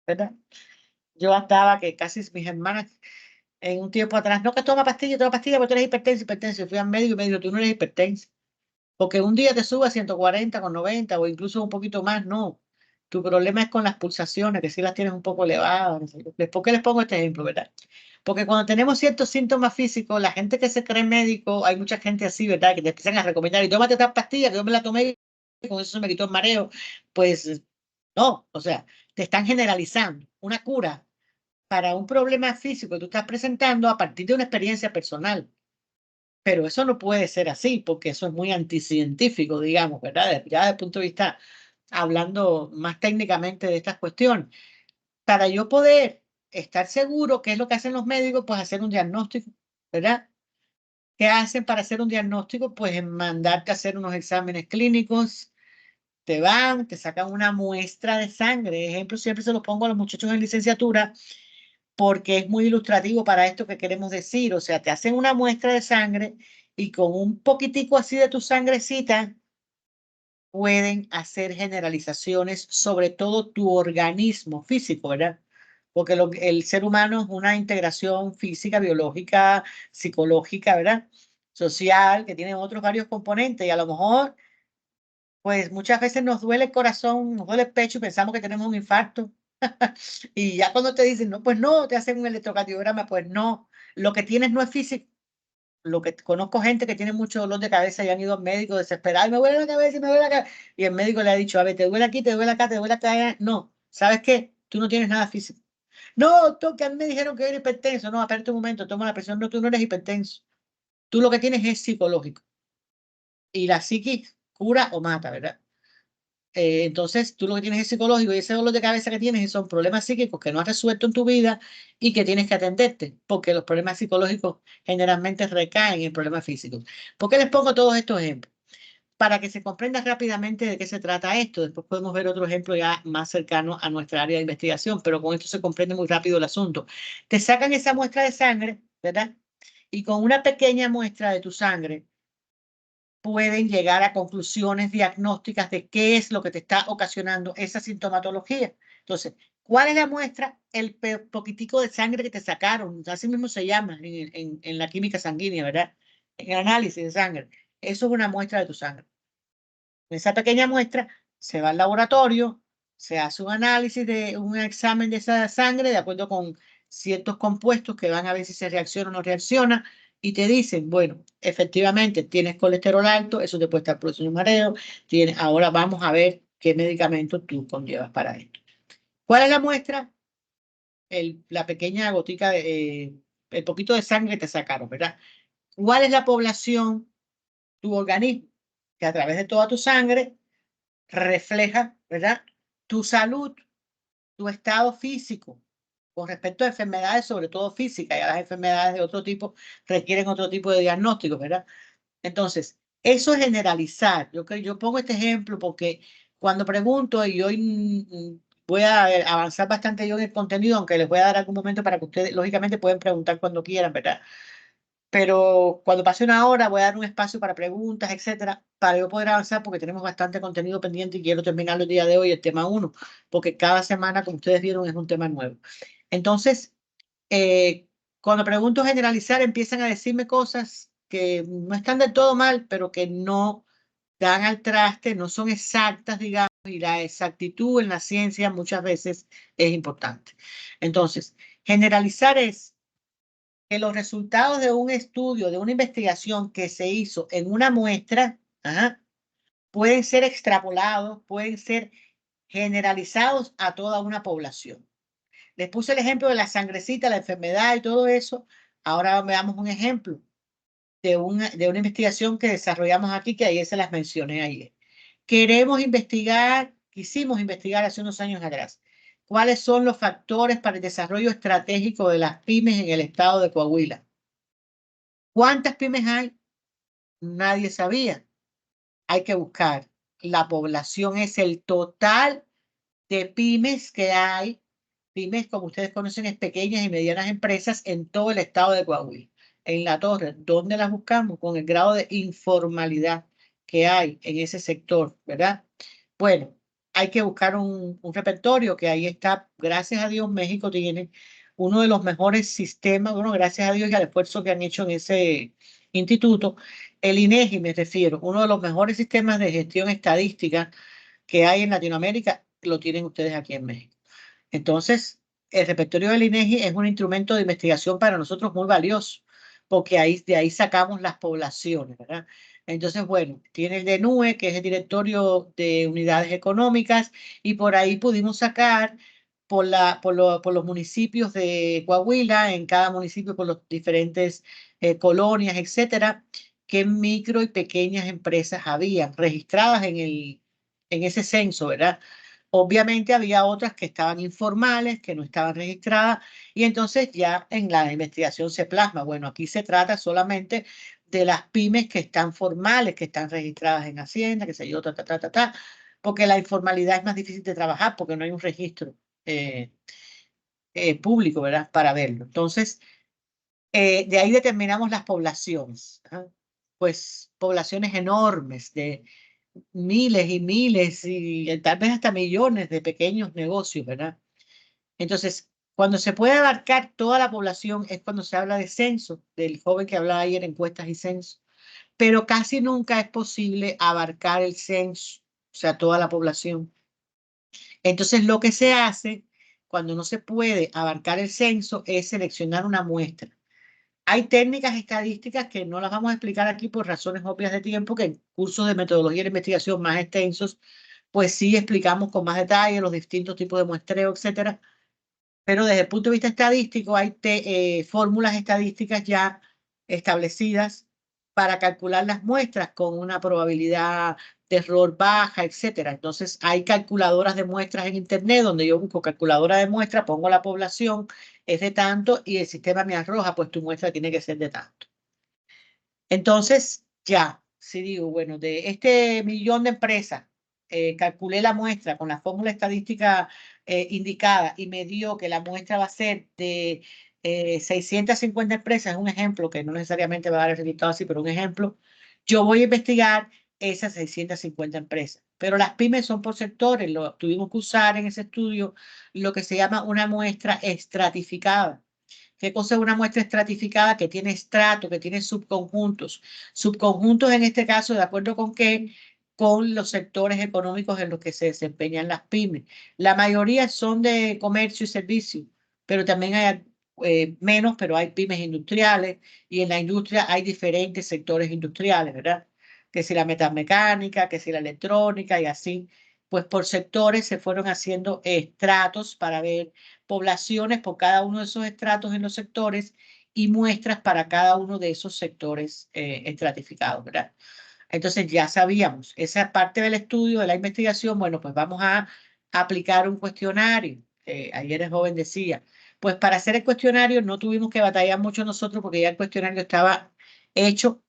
¿verdad? Yo andaba que casi mis hermanas en un tiempo atrás, no, que toma pastilla, porque tú eres hipertenso. Fui al médico y me dijo, tú no eres hipertenso. Porque un día te sube a 140/90 o incluso un poquito más, no. Tu problema es con las pulsaciones, que si las tienes un poco elevadas. No sé. ¿Por qué les pongo este ejemplo, verdad? Porque cuando tenemos ciertos síntomas físicos, la gente que se cree médico, hay mucha gente así, ¿verdad? Que te empiezan a recomendar, y tómate esta pastilla, que yo me la tomé y con eso se me quitó el mareo. Pues no, o sea, te están generalizando una cura para un problema físico que tú estás presentando a partir de una experiencia personal. Pero eso no puede ser así, porque eso es muy anticientífico, digamos, ¿verdad? Ya desde el punto de vista, hablando más técnicamente de estas cuestiones. Para yo poder estar seguro qué es lo que hacen los médicos, pues hacer un diagnóstico, ¿verdad? ¿Qué hacen para hacer un diagnóstico? Pues en mandarte a hacer unos exámenes clínicos, te van, te sacan una muestra de sangre. Ejemplo, siempre se los pongo a los muchachos en licenciatura, porque es muy ilustrativo para esto que queremos decir. O sea, te hacen una muestra de sangre y con un poquitico así de tu sangrecita pueden hacer generalizaciones sobre todo tu organismo físico, ¿verdad? Porque el ser humano es una integración física, biológica, psicológica, ¿verdad? Social, que tiene otros varios componentes y a lo mejor, pues muchas veces nos duele el corazón, nos duele el pecho y pensamos que tenemos un infarto. Y ya cuando te dicen, no, pues no, te hacen un electrocardiograma, pues no, lo que tienes no es físico. Lo que conozco gente que tiene mucho dolor de cabeza y han ido al médico desesperado, me duele la cabeza y me duele la cabeza. Y el médico le ha dicho, a ver, te duele aquí, te duele acá, te duele acá. No, ¿sabes qué? Tú no tienes nada físico. No, tú, que a mí me dijeron que eres hipertenso. No, espérate un momento, toma la presión. No, tú no eres hipertenso. Tú lo que tienes es psicológico. Y la psiquis cura o mata, ¿verdad? Entonces, tú lo que tienes es psicológico y ese dolor de cabeza que tienes son problemas psíquicos que no has resuelto en tu vida y que tienes que atenderte, porque los problemas psicológicos generalmente recaen en problemas físicos. ¿Por qué les pongo todos estos ejemplos? Para que se comprenda rápidamente de qué se trata esto. Después podemos ver otro ejemplo ya más cercano a nuestra área de investigación, pero con esto se comprende muy rápido el asunto. Te sacan esa muestra de sangre, ¿verdad? Y con una pequeña muestra de tu sangre, pueden llegar a conclusiones diagnósticas de qué es lo que te está ocasionando esa sintomatología. Entonces, ¿cuál es la muestra? El poquitico de sangre que te sacaron, así mismo se llama en la química sanguínea, ¿verdad? En el análisis de sangre. Eso es una muestra de tu sangre. En esa pequeña muestra se va al laboratorio, se hace un análisis de un examen de esa sangre de acuerdo con ciertos compuestos que van a ver si se reacciona o no reacciona y te dicen, bueno, efectivamente tienes colesterol alto, eso te puede estar produciendo un mareo, ahora vamos a ver qué medicamento tú conllevas para esto. ¿Cuál es la muestra? La pequeña gotica, el poquito de sangre que te sacaron, ¿verdad? ¿Cuál es la población, tu organismo, que a través de toda tu sangre refleja, ¿verdad? Tu salud, tu estado físico con respecto a enfermedades, sobre todo físicas, y a las enfermedades de otro tipo requieren otro tipo de diagnóstico, ¿verdad? Entonces, eso es generalizar. Yo pongo este ejemplo porque cuando pregunto, y hoy voy a avanzar bastante yo en el contenido, aunque les voy a dar algún momento para que ustedes, lógicamente, pueden preguntar cuando quieran, ¿verdad? Pero cuando pase una hora voy a dar un espacio para preguntas, etcétera, para yo poder avanzar porque tenemos bastante contenido pendiente y quiero terminar el día de hoy el tema 1, porque cada semana, como ustedes vieron, es un tema nuevo. Entonces, cuando pregunto generalizar, empiezan a decirme cosas que no están del todo mal, pero que no dan al traste, no son exactas, digamos, y la exactitud en la ciencia muchas veces es importante. Entonces, generalizar es que los resultados de un estudio, de una investigación que se hizo en una muestra, pueden ser extrapolados, pueden ser generalizados a toda una población. Les puse el ejemplo de la sangrecita, la enfermedad y todo eso. Ahora veamos un ejemplo de una investigación que desarrollamos aquí, que ayer se las mencioné ayer. Quisimos investigar hace unos años atrás, cuáles son los factores para el desarrollo estratégico de las pymes en el estado de Coahuila. ¿Cuántas pymes hay? Nadie sabía. Hay que buscar. la población es el total de pymes que hay. Pymes, como ustedes conocen, es pequeñas y medianas empresas en todo el estado de Coahuila. En La Torre, ¿dónde las buscamos? Con el grado de informalidad que hay en ese sector, ¿verdad? Bueno, hay que buscar un repertorio que ahí está. Gracias a Dios, México tiene uno de los mejores sistemas, bueno, gracias a Dios y al esfuerzo que han hecho en ese instituto, el INEGI me refiero, uno de los mejores sistemas de gestión estadística que hay en Latinoamérica, lo tienen ustedes aquí en México. Entonces, el repertorio del INEGI es un instrumento de investigación para nosotros muy valioso, porque de ahí sacamos las poblaciones, ¿verdad? Entonces, bueno, tiene el DENUE, que es el Directorio de Unidades Económicas, y por ahí pudimos sacar por los municipios de Coahuila, en cada municipio por los diferentes colonias, etcétera, qué micro y pequeñas empresas habían registradas en ese censo, ¿verdad? Obviamente había otras que estaban informales, que no estaban registradas, y entonces ya en la investigación se plasma. Bueno, aquí se trata solamente de las pymes que están formales, que están registradas en Hacienda, que se yo, porque la informalidad es más difícil de trabajar porque no hay un registro eh, público, ¿verdad? Para verlo. Entonces, de ahí determinamos las poblaciones, ¿ah? Pues poblaciones enormes de miles y miles y tal vez hasta millones de pequeños negocios, ¿verdad? Entonces, cuando se puede abarcar toda la población es cuando se habla de censo, del joven que hablaba ayer, encuestas y censo, pero casi nunca es posible abarcar el censo, o sea, toda la población. Entonces, lo que se hace cuando no se puede abarcar el censo es seleccionar una muestra. Hay técnicas estadísticas que no las vamos a explicar aquí por razones obvias de tiempo, que en cursos de metodología de investigación más extensos, pues sí explicamos con más detalle los distintos tipos de muestreo, etcétera. Pero desde el punto de vista estadístico hay fórmulas estadísticas ya establecidas para calcular las muestras con una probabilidad de error baja, etcétera. Entonces hay calculadoras de muestras en internet donde yo busco calculadora de muestras, pongo la población, es de tanto y el sistema me arroja, pues tu muestra tiene que ser de tanto. Entonces ya, si digo, bueno, de este millón de empresas, calculé la muestra con la fórmula estadística indicada y me dio que la muestra va a ser de 650 empresas, es un ejemplo que no necesariamente va a dar el resultado así, pero un ejemplo, yo voy a investigar esas 650 empresas. Pero las pymes son por sectores, tuvimos que usar en ese estudio lo que se llama una muestra estratificada. ¿Qué cosa es una muestra estratificada? Que tiene estrato, que tiene subconjuntos. Subconjuntos en este caso, ¿de acuerdo con qué? Con los sectores económicos en los que se desempeñan las pymes. La mayoría son de comercio y servicio, pero también hay menos, pero hay pymes industriales y en la industria hay diferentes sectores industriales, ¿verdad? Que si la metalmecánica, que si la electrónica y así. Pues por sectores se fueron haciendo estratos para ver poblaciones por cada uno de esos estratos en los sectores y muestras para cada uno de esos sectores estratificados, ¿verdad? Entonces ya sabíamos, esa parte del estudio, de la investigación, bueno, pues vamos a aplicar un cuestionario. Ayer el joven decía, pues para hacer el cuestionario no tuvimos que batallar mucho nosotros porque ya el cuestionario estaba hecho,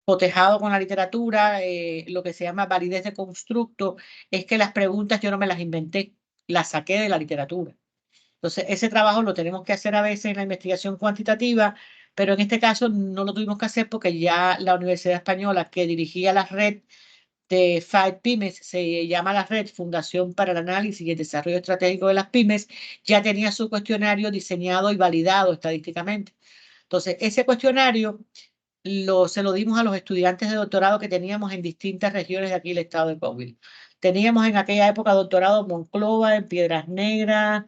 cotejado con la literatura, lo que se llama validez de constructo, es que las preguntas yo no me las inventé, las saqué de la literatura. Entonces, ese trabajo lo tenemos que hacer a veces en la investigación cuantitativa, pero en este caso no lo tuvimos que hacer porque ya la Universidad Española que dirigía la red de FIVE Pymes, se llama la red Fundación para el Análisis y el Desarrollo Estratégico de las Pymes, ya tenía su cuestionario diseñado y validado estadísticamente. Entonces, ese cuestionario se lo dimos a los estudiantes de doctorado que teníamos en distintas regiones de aquí del estado de Coahuila. Teníamos en aquella época doctorado en Monclova, en Piedras Negras,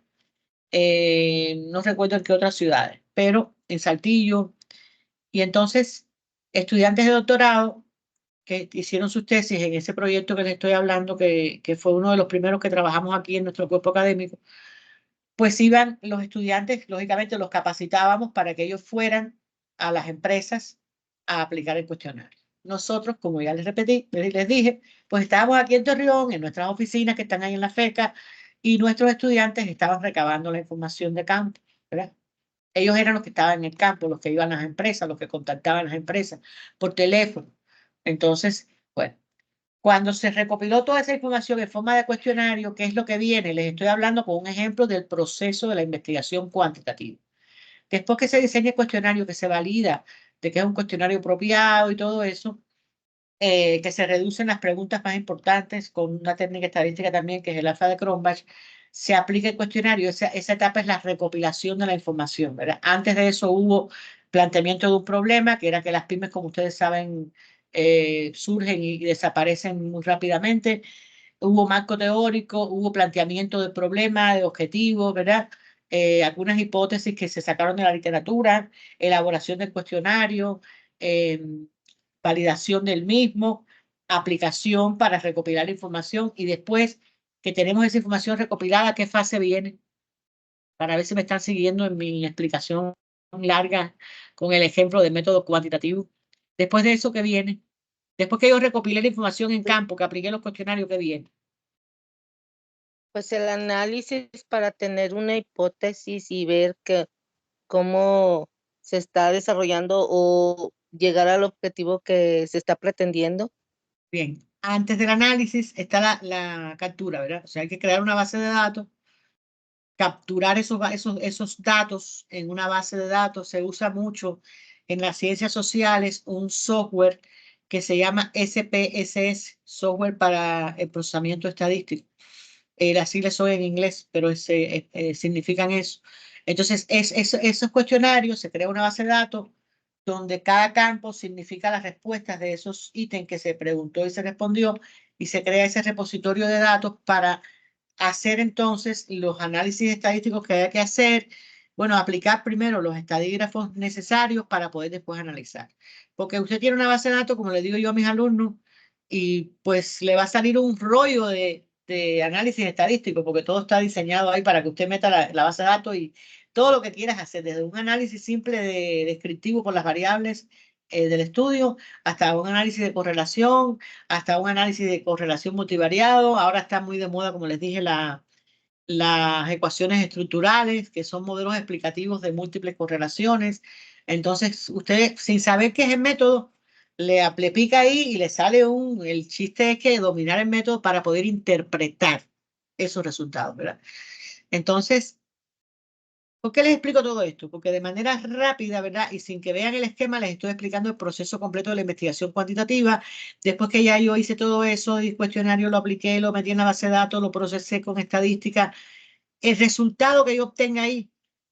no recuerdo en qué otras ciudades, pero en Saltillo. Y entonces, estudiantes de doctorado que hicieron sus tesis en ese proyecto que les estoy hablando, que fue uno de los primeros que trabajamos aquí en nuestro cuerpo académico, pues iban los estudiantes, lógicamente los capacitábamos para que ellos fueran a las empresas a aplicar el cuestionario. Nosotros, como ya les repetí, les dije, pues estábamos aquí en Torreón, en nuestras oficinas que están ahí en la FECA, y nuestros estudiantes estaban recabando la información de campo, ¿verdad? Ellos eran los que estaban en el campo, los que iban a las empresas, los que contactaban a las empresas por teléfono. Entonces, bueno, Cuando se recopiló toda esa información en forma de cuestionario, ¿qué es lo que viene? Les estoy hablando con un ejemplo del proceso de la investigación cuantitativa. Después que se diseña el cuestionario, que se valida de que es un cuestionario apropiado y todo eso, que se reducen las preguntas más importantes con una técnica estadística también, que es el alfa de Cronbach, se aplica el cuestionario. Esa etapa es la recopilación de la información, ¿verdad? Antes de eso hubo planteamiento de un problema, que era que las pymes, como ustedes saben, surgen y desaparecen muy rápidamente. Hubo marco teórico, hubo planteamiento de problema, de objetivos, ¿verdad? Algunas hipótesis que se sacaron de la literatura, elaboración del cuestionario, validación del mismo, aplicación para recopilar información y después que tenemos esa información recopilada, ¿qué fase viene? Para ver si me están siguiendo en mi explicación larga con el ejemplo del método cuantitativo. Después de eso, ¿qué viene? Después que yo recopilé la información en campo, que apliqué los cuestionarios, ¿qué viene? Pues el análisis para tener una hipótesis y ver cómo se está desarrollando o llegar al objetivo que se está pretendiendo. Bien, antes del análisis está la captura, ¿verdad? O sea, hay que crear una base de datos, capturar esos datos en una base de datos. Se usa mucho en las ciencias sociales un software que se llama SPSS, Software para el Procesamiento Estadístico. Las siglas son en inglés, pero significan eso. Entonces, esos cuestionarios, se crea una base de datos donde cada campo significa las respuestas de esos ítems que se preguntó y se respondió, y se crea ese repositorio de datos para hacer entonces los análisis estadísticos que haya que hacer. Bueno, aplicar primero los estadígrafos necesarios para poder después analizar. Porque usted tiene una base de datos, como le digo yo a mis alumnos, y pues le va a salir un rollo de análisis estadístico, porque todo está diseñado ahí para que usted meta la base de datos y todo lo que quieras hacer, desde un análisis simple descriptivo por las variables del estudio, hasta un análisis de correlación, hasta un análisis de correlación multivariado. Ahora está muy de moda, como les dije, las ecuaciones estructurales, que son modelos explicativos de múltiples correlaciones. Entonces, usted, sin saber qué es el método, le pica ahí y le sale el chiste es que dominar el método para poder interpretar esos resultados, ¿verdad? Entonces, ¿por qué les explico todo esto? Porque de manera rápida, ¿verdad? Y sin que vean el esquema, les estoy explicando el proceso completo de la investigación cuantitativa. Después que ya yo hice todo eso, el cuestionario lo apliqué, lo metí en la base de datos, lo procesé con estadística, el resultado que yo obtenga ahí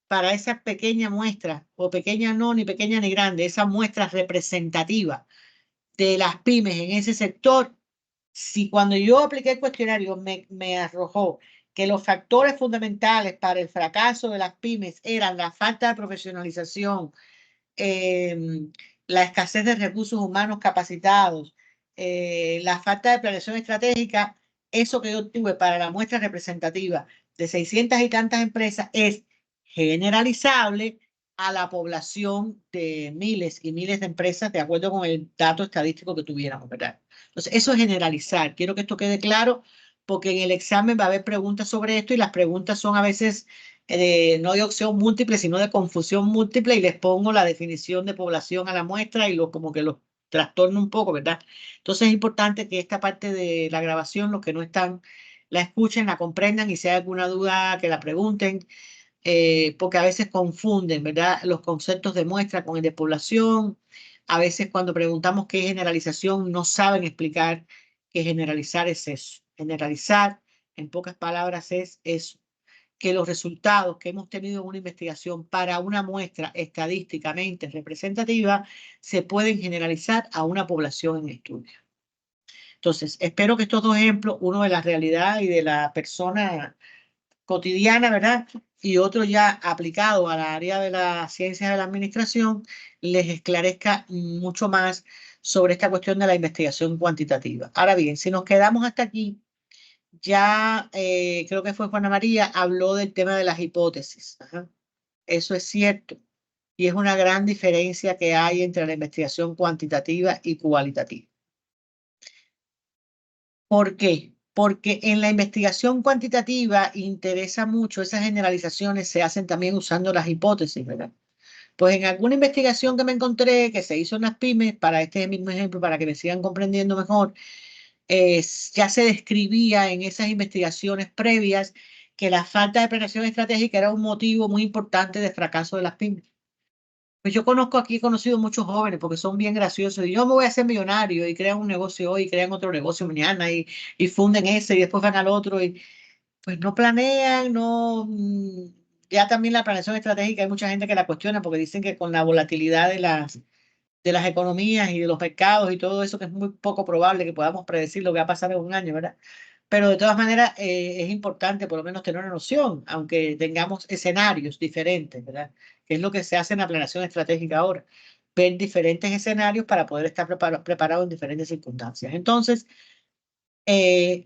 para esa pequeña muestra, o pequeña no, ni pequeña ni grande, esa muestra representativa de las pymes en ese sector, si cuando yo apliqué el cuestionario me arrojó que los factores fundamentales para el fracaso de las pymes eran la falta de profesionalización, la escasez de recursos humanos capacitados, la falta de planeación estratégica, eso que yo tuve para la muestra representativa de 600 y tantas empresas es generalizable a la población de miles y miles de empresas de acuerdo con el dato estadístico que tuviéramos, ¿verdad? Entonces, eso es generalizar. Quiero que esto quede claro porque en el examen va a haber preguntas sobre esto y las preguntas son a veces no de opción múltiple, sino de confusión múltiple, y les pongo la definición de población a la muestra y como que los trastorno un poco, ¿verdad? Entonces es importante que esta parte de la grabación, los que no están, la escuchen, la comprendan y si hay alguna duda que la pregunten, porque a veces confunden, ¿verdad? Los conceptos de muestra con el de población. A veces cuando preguntamos qué es generalización, no saben explicar que generalizar es eso. Generalizar, en pocas palabras, es eso, que los resultados que hemos tenido en una investigación para una muestra estadísticamente representativa se pueden generalizar a una población en estudio. Entonces, espero que estos dos ejemplos, uno de la realidad y de la persona cotidiana, ¿verdad? Y otro ya aplicado al área de la ciencia de la administración, les esclarezca mucho más sobre esta cuestión de la investigación cuantitativa. Ahora bien, si nos quedamos hasta aquí, ya creo que fue Juana María, habló del tema de las hipótesis. Ajá. Eso es cierto. Y es una gran diferencia que hay entre la investigación cuantitativa y cualitativa. ¿Por qué? Porque en la investigación cuantitativa interesa mucho, esas generalizaciones se hacen también usando las hipótesis, ¿verdad? Pues en alguna investigación que me encontré que se hizo en las pymes, para este mismo ejemplo, para que me sigan comprendiendo mejor, ya se describía en esas investigaciones previas que la falta de planeación estratégica era un motivo muy importante de fracaso de las pymes. Pues yo conozco aquí, he conocido muchos jóvenes porque son bien graciosos y yo me voy a hacer millonario y crean un negocio hoy, crean otro negocio mañana y funden ese y después van al otro y pues no planean, no, ya también la planeación estratégica hay mucha gente que la cuestiona porque dicen que con la volatilidad de las economías y de los mercados y todo eso, que es muy poco probable que podamos predecir lo que va a pasar en un año, ¿verdad? Pero de todas maneras es importante por lo menos tener una noción, aunque tengamos escenarios diferentes, ¿verdad? Que es lo que se hace en la planeación estratégica ahora, ver diferentes escenarios para poder estar preparado en diferentes circunstancias. Entonces,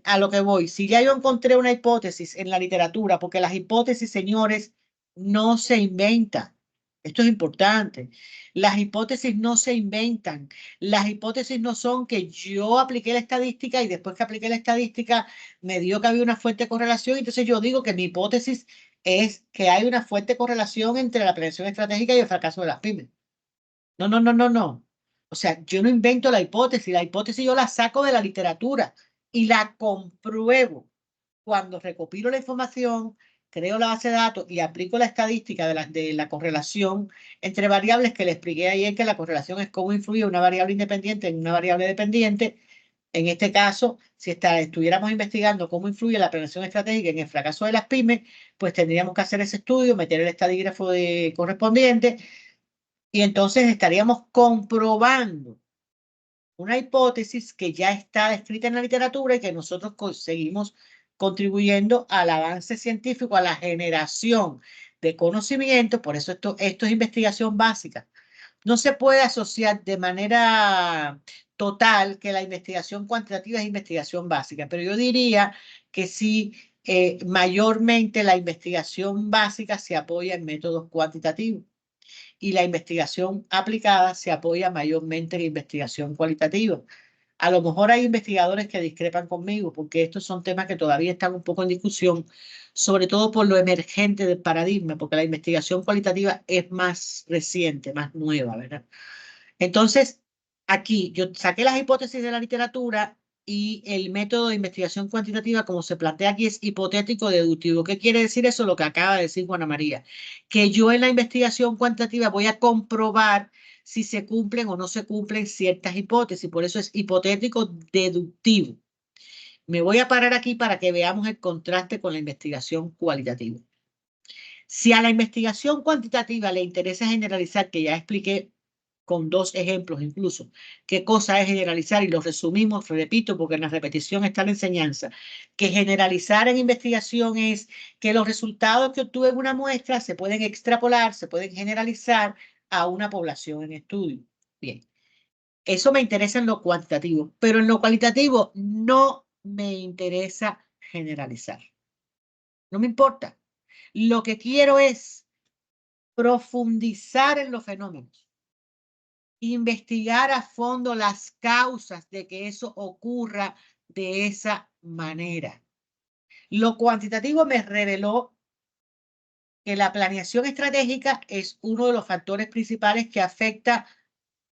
a lo que voy, si ya yo encontré una hipótesis en la literatura, porque las hipótesis, señores, no se inventan. Esto es importante. Las hipótesis no se inventan. Las hipótesis no son que yo apliqué la estadística y después que apliqué la estadística me dio que había una fuerte correlación. Entonces yo digo que mi hipótesis es que hay una fuerte correlación entre la planeación estratégica y el fracaso de las pymes. No, no, no, no, no. O sea, yo no invento la hipótesis yo la saco de la literatura y la compruebo. Cuando recopilo la información, creo la base de datos y aplico la estadística de la correlación entre variables que le expliqué ayer, que la correlación es cómo influye una variable independiente en una variable dependiente. En este caso, si estuviéramos investigando cómo influye la planeación estratégica en el fracaso de las pymes, pues tendríamos que hacer ese estudio, meter el estadígrafo correspondiente y entonces estaríamos comprobando una hipótesis que ya está descrita en la literatura y que nosotros seguimos contribuyendo al avance científico, a la generación de conocimiento. Por eso esto es investigación básica. No se puede asociar de manera total que la investigación cuantitativa es investigación básica, pero yo diría que sí, mayormente la investigación básica se apoya en métodos cuantitativos y la investigación aplicada se apoya mayormente en investigación cualitativa. A lo mejor hay investigadores que discrepan conmigo porque estos son temas que todavía están un poco en discusión, sobre todo por lo emergente del paradigma, porque la investigación cualitativa es más reciente, más nueva, ¿verdad? Entonces, aquí yo saqué las hipótesis de la literatura y el método de investigación cuantitativa, como se plantea aquí, es hipotético deductivo. ¿Qué quiere decir eso? Lo que acaba de decir Juana María, que yo en la investigación cuantitativa voy a comprobar si se cumplen o no se cumplen ciertas hipótesis. Por eso es hipotético deductivo. Me voy a parar aquí para que veamos el contraste con la investigación cualitativa. Si a la investigación cuantitativa le interesa generalizar, que ya expliqué con dos ejemplos incluso, qué cosa es generalizar y lo resumimos, repito, porque en la repetición está la enseñanza, que generalizar en investigación es que los resultados que obtuve en una muestra se pueden extrapolar, se pueden generalizar a una población en estudio. Bien, eso me interesa en lo cuantitativo, pero en lo cualitativo no me interesa generalizar. No me importa. Lo que quiero es profundizar en los fenómenos, investigar a fondo las causas de que eso ocurra de esa manera. Lo cuantitativo me reveló que la planeación estratégica es uno de los factores principales que afecta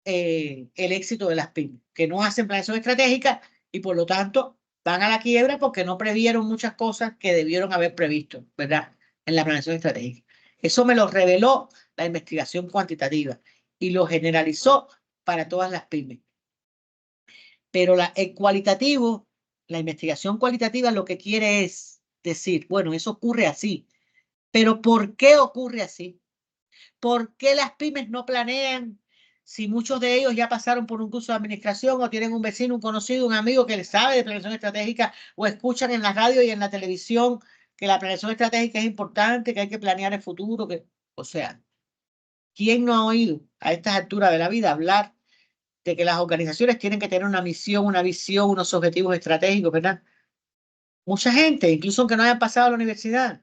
el éxito de las pymes, que no hacen planeación estratégica y por lo tanto van a la quiebra porque no previeron muchas cosas que debieron haber previsto, ¿verdad? En la planeación estratégica. Eso me lo reveló la investigación cuantitativa y lo generalizó para todas las pymes. Pero el cualitativo, la investigación cualitativa lo que quiere es decir, bueno, eso ocurre así, pero ¿por qué ocurre así? ¿Por qué las pymes no planean si muchos de ellos ya pasaron por un curso de administración o tienen un vecino, un conocido, un amigo que les sabe de planeación estratégica o escuchan en la radio y en la televisión que la planeación estratégica es importante, que hay que planear el futuro? O sea, ¿quién no ha oído a estas alturas de la vida hablar de que las organizaciones tienen que tener una misión, una visión, unos objetivos estratégicos, ¿verdad? Mucha gente, incluso aunque no hayan pasado a la universidad,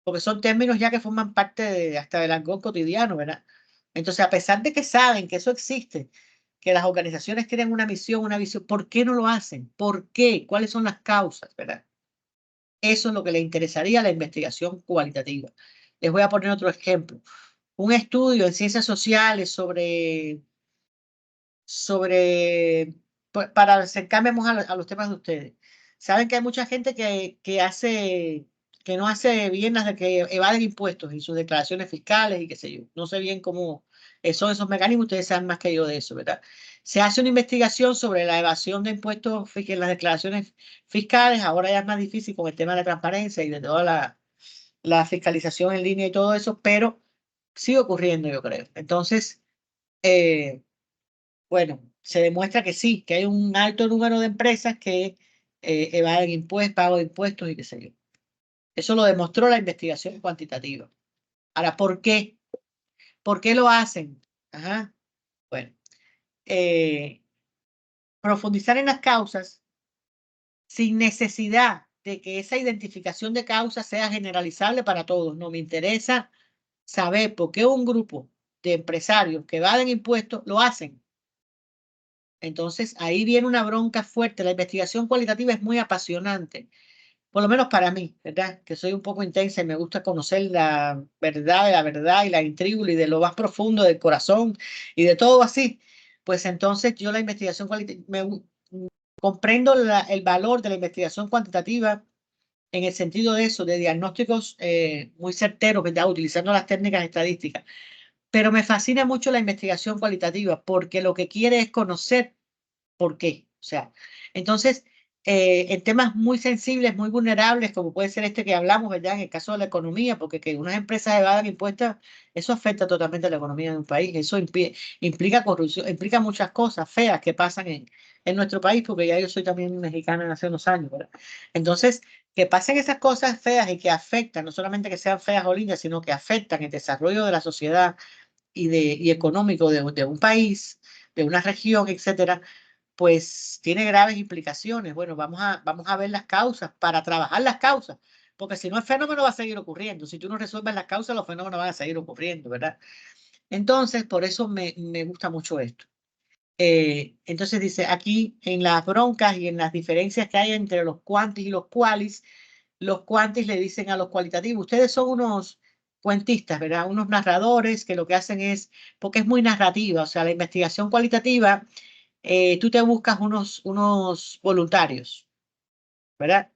porque son términos ya que forman parte hasta del argot cotidiano, ¿verdad? Entonces, a pesar de que saben que eso existe, que las organizaciones tienen una misión, una visión, ¿por qué no lo hacen? ¿Por qué? ¿Cuáles son las causas, verdad? Eso es lo que le interesaría a la investigación cualitativa. Les voy a poner otro ejemplo. Un estudio en ciencias sociales sobre para acercarme a los temas de ustedes. Saben que hay mucha gente que no hace bien que evaden impuestos en sus declaraciones fiscales y qué sé yo. No sé bien cómo son esos mecanismos, ustedes saben más que yo de eso, ¿verdad? Se hace una investigación sobre la evasión de impuestos en las declaraciones fiscales. Ahora ya es más difícil con el tema de la transparencia y de toda la fiscalización en línea y todo eso, pero sigue ocurriendo, yo creo. Entonces, bueno, se demuestra que sí, que hay un alto número de empresas que evaden impuestos, pago de impuestos y qué sé yo. Eso lo demostró la investigación cuantitativa. Ahora, ¿por qué? ¿Por qué lo hacen? Ajá. Bueno, eh, profundizar en las causas sin necesidad de que esa identificación de causas sea generalizable para todos. No me interesa saber por qué un grupo de empresarios que evaden impuestos lo hacen. Entonces, ahí viene una bronca fuerte. La investigación cualitativa es muy apasionante, por lo menos para mí, ¿verdad? Que soy un poco intensa y me gusta conocer la verdad de la verdad y la intríngulis y de lo más profundo del corazón y de todo así. Pues entonces yo la investigación cualitativa, comprendo el valor de la investigación cuantitativa en el sentido de eso, de diagnósticos muy certeros, ¿verdad? Utilizando las técnicas estadísticas. Pero me fascina mucho la investigación cualitativa porque lo que quiere es conocer por qué. O sea, entonces, en temas muy sensibles, muy vulnerables, como puede ser este que hablamos, ¿verdad? En el caso de la economía, porque que unas empresas evadan impuestos, eso afecta totalmente a la economía de un país. Eso implica corrupción, implica muchas cosas feas que pasan en nuestro país, porque ya yo soy también mexicana hace unos años, ¿verdad? Entonces, que pasen esas cosas feas y que afectan, no solamente que sean feas o lindas, sino que afectan el desarrollo de la sociedad y económico de un país, de una región, etcétera, pues tiene graves implicaciones. Bueno, vamos a ver las causas para trabajar las causas, porque si no el fenómeno va a seguir ocurriendo. Si tú no resuelves las causas, los fenómenos van a seguir ocurriendo, ¿verdad? Entonces, por eso me gusta mucho esto. Entonces dice, aquí en las broncas y en las diferencias que hay entre los cuantis y los cuantis le dicen a los cualitativos, ustedes son unos cuentistas, ¿verdad? Unos narradores que lo que hacen es, porque es muy narrativa, o sea, la investigación cualitativa, tú te buscas unos voluntarios, ¿verdad?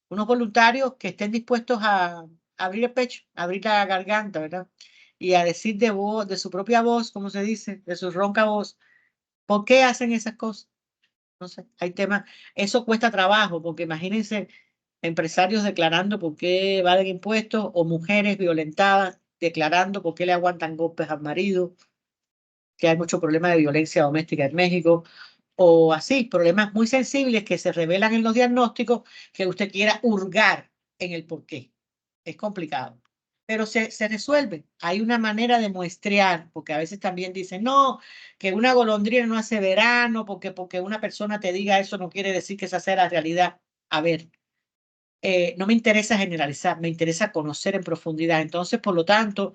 Unos voluntarios que estén dispuestos a abrir el pecho, a abrir la garganta, ¿verdad? Y a decir de voz, de su propia voz, como se dice, de su ronca voz, ¿por qué hacen esas cosas? No sé, hay temas, eso cuesta trabajo, porque imagínense empresarios declarando por qué evaden impuestos o mujeres violentadas declarando por qué le aguantan golpes al marido, que hay mucho problema de violencia doméstica en México, o así, problemas muy sensibles que se revelan en los diagnósticos que usted quiera hurgar en el por qué. Es complicado. Pero se resuelve. Hay una manera de muestrear, porque a veces también dicen, no, que una golondrina no hace verano, porque una persona te diga eso no quiere decir que esa sea la realidad. A ver, no me interesa generalizar, me interesa conocer en profundidad. Entonces, por lo tanto,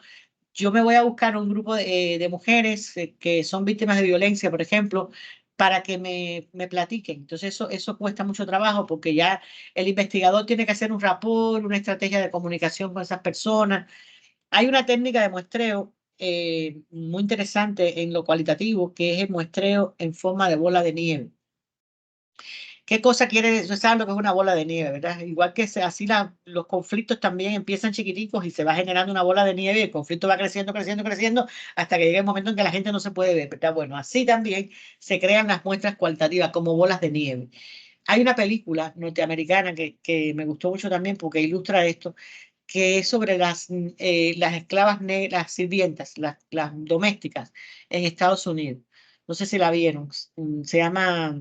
yo me voy a buscar un grupo de mujeres que son víctimas de violencia, por ejemplo, para que me platiquen. Entonces, eso cuesta mucho trabajo porque ya el investigador tiene que hacer un rapport, una estrategia de comunicación con esas personas. Hay una técnica de muestreo muy interesante en lo cualitativo, que es el muestreo en forma de bola de nieve. ¿Qué cosa quiere decir? Saben lo que es una bola de nieve, ¿verdad? Igual que así los conflictos también empiezan chiquiticos y se va generando una bola de nieve y el conflicto va creciendo, creciendo, creciendo hasta que llega el momento en que la gente no se puede ver, ¿verdad? Bueno, así también se crean las muestras cualitativas como bolas de nieve. Hay una película norteamericana que me gustó mucho también porque ilustra esto, que es sobre las esclavas negras, las sirvientas, las domésticas en Estados Unidos. No sé si la vieron. Se llama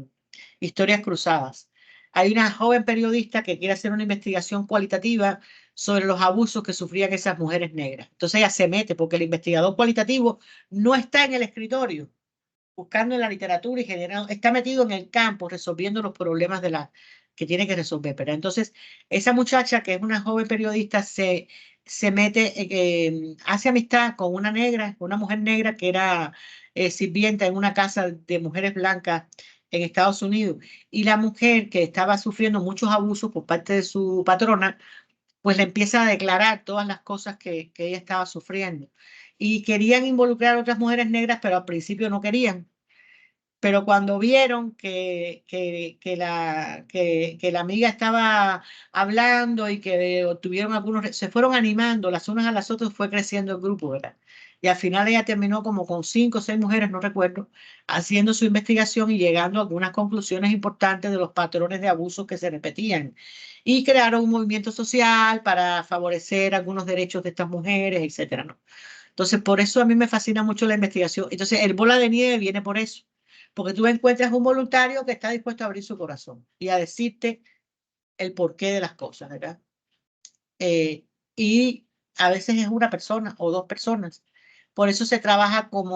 Historias Cruzadas. Hay una joven periodista que quiere hacer una investigación cualitativa sobre los abusos que sufrían esas mujeres negras. Entonces ella se mete porque el investigador cualitativo no está en el escritorio buscando en la literatura y generando, está metido en el campo resolviendo los problemas que tiene que resolver. Pero entonces, esa muchacha, que es una joven periodista, se mete, hace amistad con una negra, una mujer negra que era sirvienta en una casa de mujeres blancas en Estados Unidos. Y la mujer que estaba sufriendo muchos abusos por parte de su patrona, pues le empieza a declarar todas las cosas que ella estaba sufriendo. Y querían involucrar a otras mujeres negras, pero al principio no querían pero cuando vieron que la amiga estaba hablando y que obtuvieron algunos, se fueron animando las unas a las otras, fue creciendo el grupo, ¿verdad? Y al final ella terminó como con 5 o 6 mujeres, no recuerdo, haciendo su investigación y llegando a algunas conclusiones importantes de los patrones de abuso que se repetían. Y crearon un movimiento social para favorecer algunos derechos de estas mujeres, etcétera, ¿no? Entonces, por eso a mí me fascina mucho la investigación. Entonces, el bola de nieve viene por eso, porque tú encuentras un voluntario que está dispuesto a abrir su corazón y a decirte el porqué de las cosas, ¿verdad? Y a veces es una persona o 2 personas. Por eso se trabaja como